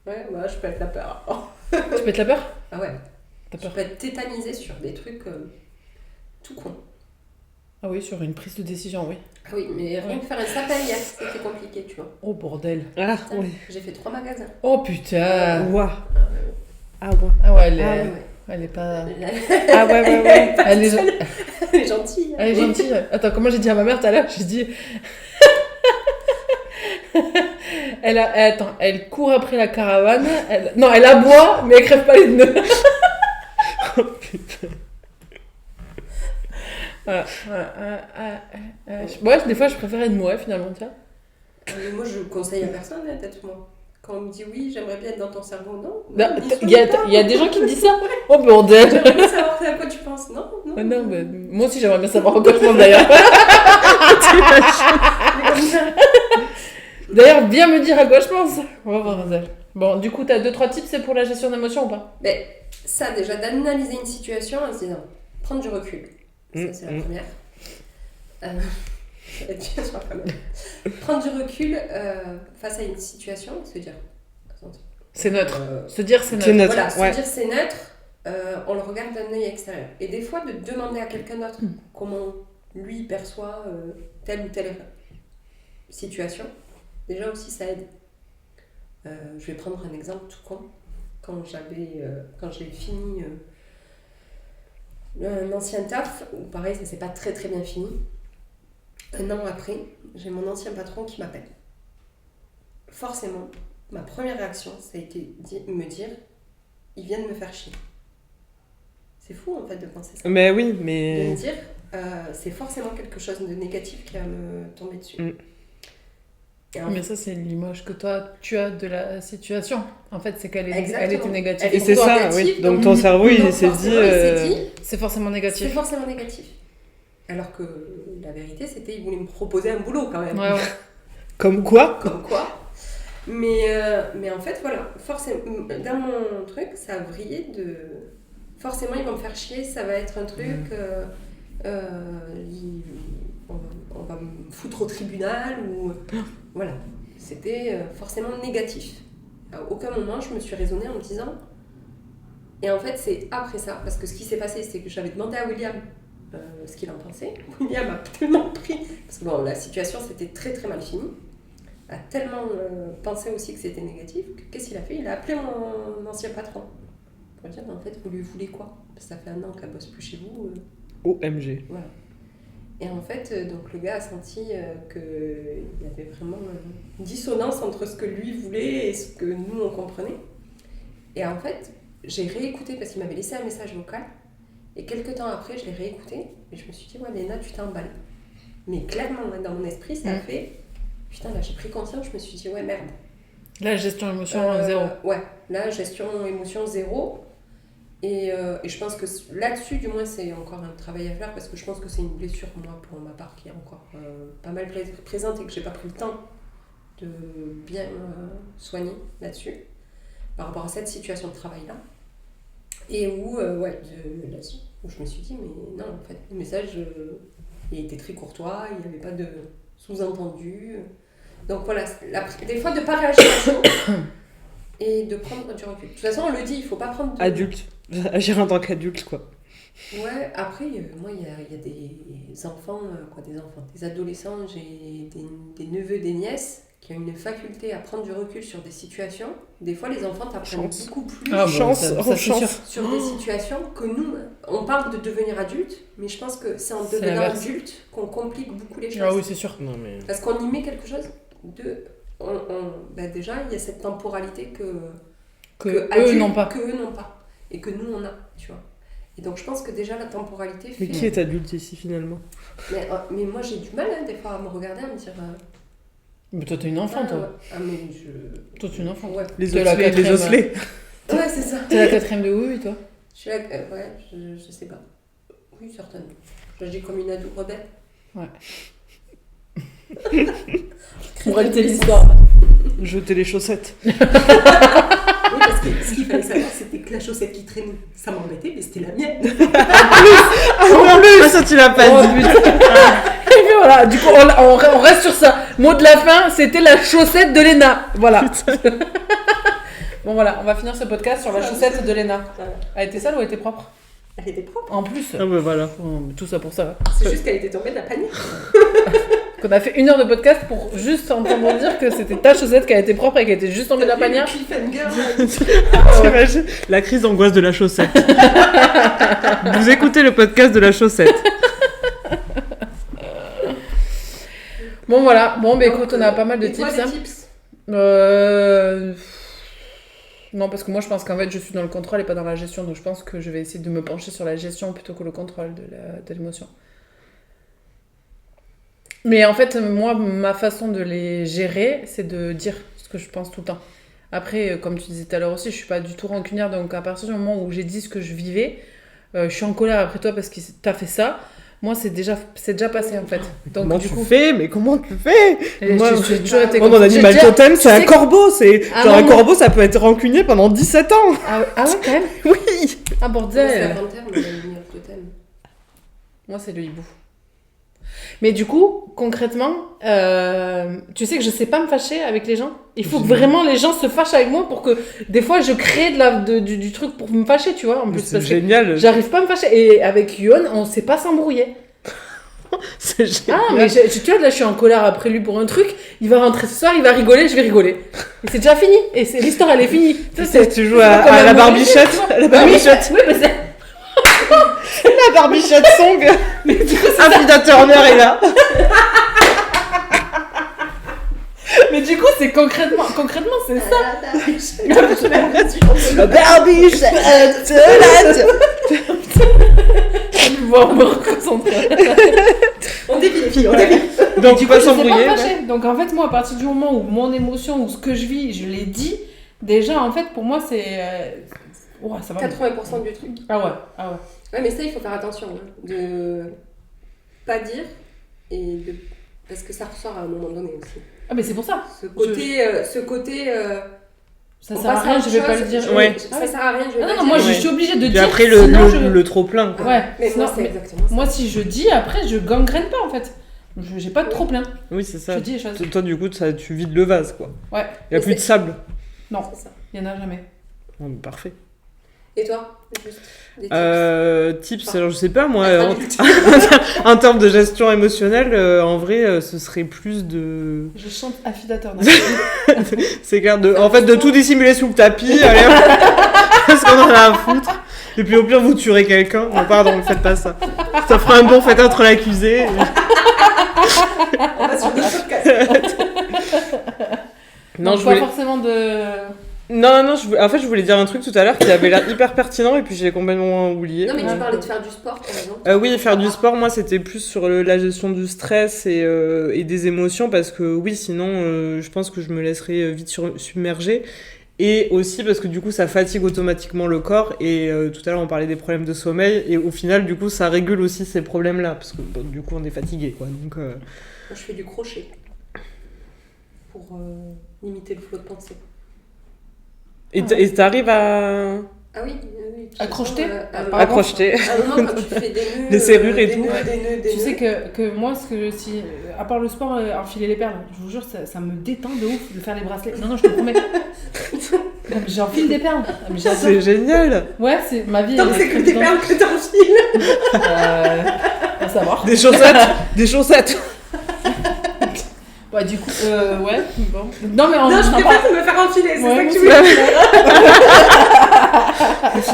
Ouais, bah je peux être la peur.
Tu peux être la peur?
Ah ouais.
T'as
Je
peur?
peux être tétanisée sur des trucs tout con.
Ah oui, sur une prise de décision, oui.
Ah oui, mais rien que faire un sapin hier, c'était compliqué, tu vois.
Oh bordel.
Ah,
Putain,
ouais.
J'ai fait 3 magasins.
Oh putain.
Ouah. Ah, ouais.
Ah ouais, elle est,
Ah ouais.
elle est pas.
Ah, ouais, ouais, ouais.
Elle est,
Elle est gentille.
elle est gentille. Attends, comment j'ai dit à ma mère tout à l'heure? J'ai dit. Attends, elle court après la caravane. Non, elle aboie, mais elle crève pas les nœuds.
Oh, putain.
Ouais, des fois je préfère être mouais finalement, tiens.
Mais moi, je conseille à personne, hein, d'être moi. Quand on me dit oui, j'aimerais bien être dans ton cerveau, non.
Il y a des gens qui me disent ça. Oh bordel.
J'aimerais bien savoir à quoi tu penses. Non, non.
Ah non, mais moi aussi j'aimerais bien savoir quoi je pense d'ailleurs. D'ailleurs, viens me dire à quoi je pense. On va voir, Hazel. Bon, du coup, t'as 2-3 tips, c'est pour la gestion d'émotions ou pas?
Mais ça, déjà, d'analyser une situation en se disant, prendre du recul. Ça, c'est la première. Ça va être dur, je crois, quand même. Prendre du recul face à une situation et se dire. Attends,
C'est neutre. Se dire c'est neutre.
C'est neutre.
Voilà,
Ouais.
se dire c'est neutre, on le regarde d'un œil extérieur. Et des fois, de demander à quelqu'un d'autre comment lui perçoit telle ou telle situation, déjà aussi ça aide. Je vais prendre un exemple tout con. Quand j'ai fini un ancien taf, où pareil, ça s'est pas très très bien fini. Un an après, j'ai mon ancien patron qui m'appelle. Forcément, ma première réaction, ça a été de me dire, il vient de me faire chier. C'est fou en fait de penser ça.
Mais oui,
De
mais.
me dire, c'est forcément quelque chose de négatif qui va me tomber dessus. Et en
Mais ça, c'est l'image que toi, tu as de la situation. En fait, c'est qu'elle est,
Exactement.
elle était négative.
Et c'est
pour toi,
ça,
négatif,
oui. Donc
donc-
ton cerveau, il
donc
s'est
forcément,
dit.
il s'est dit,
C'est forcément
c'est
négatif.
forcément négatif. Alors que la vérité, c'était, il voulait me proposer un boulot quand même.
Ouais, ouais.
Comme quoi?
Comme quoi. Mais en fait, voilà, forcément, dans mon truc, ça a vrillé de... Forcément, ils vont me faire chier, ça va être un truc... on va me foutre au tribunal, ou... Voilà. C'était forcément négatif. À aucun moment, je me suis raisonnée en me disant... Et en fait, c'est après ça, parce que ce qui s'est passé, c'est que j'avais demandé à William ce qu'il en pensait. William a tellement pris... Parce que bon, la situation s'était très très mal finie. A tellement pensé aussi que c'était négatif, que qu'est-ce qu'il a fait? Il a appelé mon ancien patron pour dire, en fait, vous lui voulez quoi? Parce que ça fait un an qu'elle bosse plus chez vous.
OMG.
Voilà. Et en fait, donc le gars a senti qu'il y avait vraiment une dissonance entre ce que lui voulait et ce que nous on comprenait. Et en fait, j'ai réécouté parce qu'il m'avait laissé un message vocal. Et quelques temps après, je l'ai réécouté et je me suis dit, ouais, Léna, tu t'emballes. Mais clairement, dans mon esprit, ça a fait... Putain, là, j'ai pris conscience, je me suis dit, ouais, merde.
La gestion émotion, 0.
Ouais, là, gestion émotion 0. Et je pense que là-dessus, du moins, c'est encore un travail à faire parce que je pense que c'est une blessure, moi, pour ma part, qui est encore pas mal présente et que j'ai pas pris le temps de bien soigner là-dessus par rapport à cette situation de travail-là. Et où, là-dessus, où je me suis dit, mais non, en fait, le message, il était très courtois, il n'y avait pas de sous-entendu. Donc voilà, des fois, de ne pas réagir à chaud et de prendre du recul. De toute façon, on le dit, il ne faut pas prendre de...
Adulte. Agir en tant qu'adulte, quoi.
Ouais, après, moi, il y a des enfants, des adolescents, j'ai des neveux, des nièces qui ont une faculté à prendre du recul sur des situations. Des fois, les enfants t'apprennent beaucoup plus
chance.
sur des situations que nous. On parle de devenir adulte, mais je pense que c'est en devenant adulte qu'on complique beaucoup les choses.
Ah oui, c'est sûr.
Non, mais...
Parce qu'on y met quelque chose de... déjà, il y a cette temporalité que
eux n'ont pas.
Que eux n'ont pas. Et que nous, on a, tu vois. Et donc, je pense que déjà, la temporalité fait...
Mais qui est adulte ici, finalement?
Mais moi, j'ai du mal, des fois, à me regarder, à me dire...
Mais toi, t'es une enfant, toi.
Ouais. Ah, mais
Toi, t'es une enfant.
Ouais.
Les osselets.
Ouais, c'est ça.
T'es la 4ème de oui, toi.
Je suis je sais pas. Oui, certainement. J'agis comme une ado rebelle.
Ouais. Moralité de l'histoire.
Jeter les chaussettes.
Oui, parce que ce qu'il fallait savoir, c'était que la chaussette qui traînait, ça m'embêtait, mais c'était la mienne.
En plus, ça tu l'as pas dit.
Et puis voilà, du coup, on reste sur ça. Mot de la fin, c'était la chaussette de Léna. Voilà. Bon, voilà, on va finir ce podcast sur la chaussette de Léna.
Voilà.
Elle était sale ou elle était propre?
Elle était propre.
En plus.
Ah bah voilà.
Tout ça pour ça.
C'est juste qu'elle était tombée de la panique.
Qu'on a fait 1 heure de podcast pour juste entendre dire que c'était ta chaussette qui a été propre et qui était juste tombée de la panière.
T'imagines la crise d'angoisse de la chaussette. Vous écoutez le podcast de la chaussette.
Bon voilà, écoute, on a pas mal de tips.
Quoi, tips
Non, parce que moi je pense qu'en fait je suis dans le contrôle et pas dans la gestion, donc je pense que je vais essayer de me pencher sur la gestion plutôt que le contrôle de l'émotion. Mais en fait, moi, ma façon de les gérer, c'est de dire ce que je pense tout le temps. Après, comme tu disais tout à l'heure aussi, je suis pas du tout rancunière, donc à partir du moment où j'ai dit ce que je vivais, je suis en colère après toi parce que t'as fait ça. Moi, c'est déjà passé en fait. Donc,
Comment
du
tu
coup,
fais? Mais comment tu fais? Moi,
j'ai toujours été
mon animal totem, c'est un corbeau. Un corbeau, ça peut être rancunier pendant 17 ans.
Ah ouais, quand même?
Oui.
Ah
C'est
bordel.
la panthère, mais l'animal totem.
Moi, c'est le hibou. Mais du coup, concrètement, tu sais que je sais pas me fâcher avec les gens. Il faut que vraiment les gens se fâchent avec moi pour que des fois je crée du truc pour me fâcher, tu vois. En plus,
C'est
parce
génial.
que j'arrive pas à me fâcher. Et avec Yohan, on sait pas s'embrouiller.
C'est génial.
Ah, mais tu vois, là, je suis en colère après lui pour un truc. Il va rentrer ce soir, il va rigoler, je vais rigoler. Et c'est déjà fini. Et l'histoire, elle est finie.
Tu joues à la barbichette. La barbichette.
Oui, mais c'est...
La barbichette song. Affida Turner est là.
Mais du coup, c'est concrètement, c'est ça.
La barbichette.
On me reconcentrer.
On dévie les filles, on dévie.
Donc tu vas
Je sais
s'embrouiller.
pas fâcher. Donc en fait, moi, à partir du moment où mon émotion ou ce que je vis, je l'ai dit, déjà, en fait, pour moi, c'est... Ouais, ça va.
80% du truc.
Ah ouais.
Ouais, mais ça, il faut faire attention. De pas dire et de... Parce que ça ressort à un moment donné aussi.
Ah, mais c'est pour ça.
Ce côté
Ça sert à rien, je vais pas le dire.
Ouais.
Ça sert à rien, je vais pas le
Non,
dire.
moi, je
Ouais.
suis obligée de
Et
dire.
après
sinon
le trop plein.
Ouais.
Mais
sinon,
moi, c'est exactement ça.
moi, si je dis, après, je gangrène pas, en fait. J'ai pas de trop plein.
Oui, c'est ça.
Je dis les choses.
Toi, du coup, tu vides le vase, quoi.
Ouais.
Il n'y a plus de sable.
Non,
C'est ça.
il y en a jamais.
Oh, mais parfait.
Et toi, juste des tips.
Tips, alors je sais pas, moi,
Adulte.
en termes de gestion émotionnelle, en vrai, ce serait plus de...
Je chante Affida Turner.
C'est clair, en fait, de tout dissimuler sous le tapis, allez, parce qu'on en a à foutre. Et puis au pire, vous tuerez quelqu'un. Non, pardon, ne faites pas ça. Ça fera un bon fait entre l'accusé.
On va sur d'autres podcasts.
Non,
je
pas
voulais...
forcément de...
Non, en fait, je voulais dire un truc tout à l'heure qui avait l'air hyper pertinent et puis j'ai complètement oublié.
Non, mais tu parlais de faire du sport, par exemple.
Oui, faire du sport, moi, c'était plus sur la gestion du stress et des émotions parce que oui, sinon, je pense que je me laisserais vite submerger. Et aussi parce que du coup, ça fatigue automatiquement le corps. Et tout à l'heure, on parlait des problèmes de sommeil. Et au final, du coup, ça régule aussi ces problèmes-là parce que du coup, on est fatigué, quoi. Donc,
Moi, je fais du crochet pour limiter le flot de pensée.
Et t'arrives à...
Ah oui.
À crocheter
à crocheter.
À un moment, quand tu fais des nœuds...
Des serrures et
des
tout.
Nœuds, des nœuds, des
Tu sais
nœuds.
que moi, si, à part le sport, enfiler les perles, je vous jure, ça me détend de ouf de faire les bracelets. Non, je te promets. Non, mais j'enfile des perles. Ah, mais j'adore.
C'est génial.
Ouais, c'est ma vie.
Donc
elle
c'est
est
que des
très
perles que t'enfiles.
à savoir.
Des chaussettes.
Ouais, du coup, ouais, bon. Non, mais
Non, je préfère me faire enfiler, c'est
Ouais,
ça que tu
moi
veux
aussi.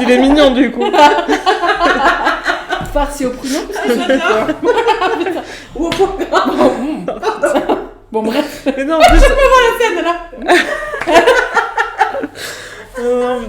dire.
Il est mignon, du coup.
Farci au pruneau, parce que
J'adore. Ou au foie gras.
Bon, bref.
Mais non, en plus...
Scène, là.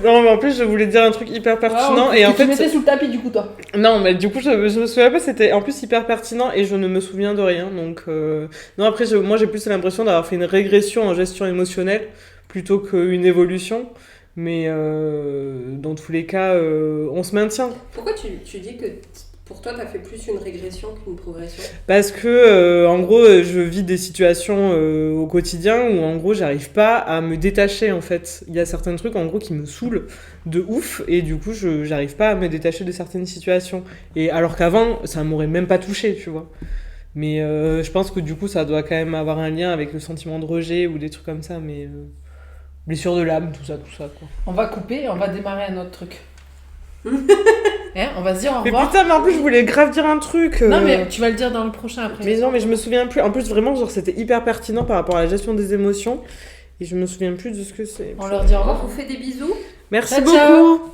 Non, mais en plus, je voulais dire un truc hyper pertinent.
Ouais,
et en
tu
fait,
mettais sous le tapis, du coup, toi.
non, mais du coup, je me souviens pas, c'était en plus hyper pertinent et je ne me souviens de rien. Donc, non, après, moi, j'ai plus l'impression d'avoir fait une régression en gestion émotionnelle plutôt qu'une évolution. Mais dans tous les cas, on se maintient.
Pourquoi tu dis que pour toi, t'as fait plus une régression qu'une progression?
Parce que, en gros, je vis des situations au quotidien où, en gros, j'arrive pas à me détacher, en fait. Il y a certains trucs, en gros, qui me saoulent de ouf, et du coup, j'arrive pas à me détacher de certaines situations. Et alors qu'avant, ça m'aurait même pas touché, tu vois. Mais je pense que, du coup, ça doit quand même avoir un lien avec le sentiment de rejet ou des trucs comme ça, mais... blessure de l'âme, tout ça, quoi.
On va couper et on va démarrer un autre truc. Hein, on va se dire au
Mais
revoir.
putain, mais en plus, je voulais grave dire un truc.
Non, mais tu vas le dire dans le prochain après.
Mais non, mais je me souviens plus. En plus, vraiment, genre, c'était hyper pertinent par rapport à la gestion des émotions. Et je me souviens plus de ce que c'est.
On leur dit au
On
revoir.
vous fait des bisous.
Merci
Ciao,
beaucoup.
ciao.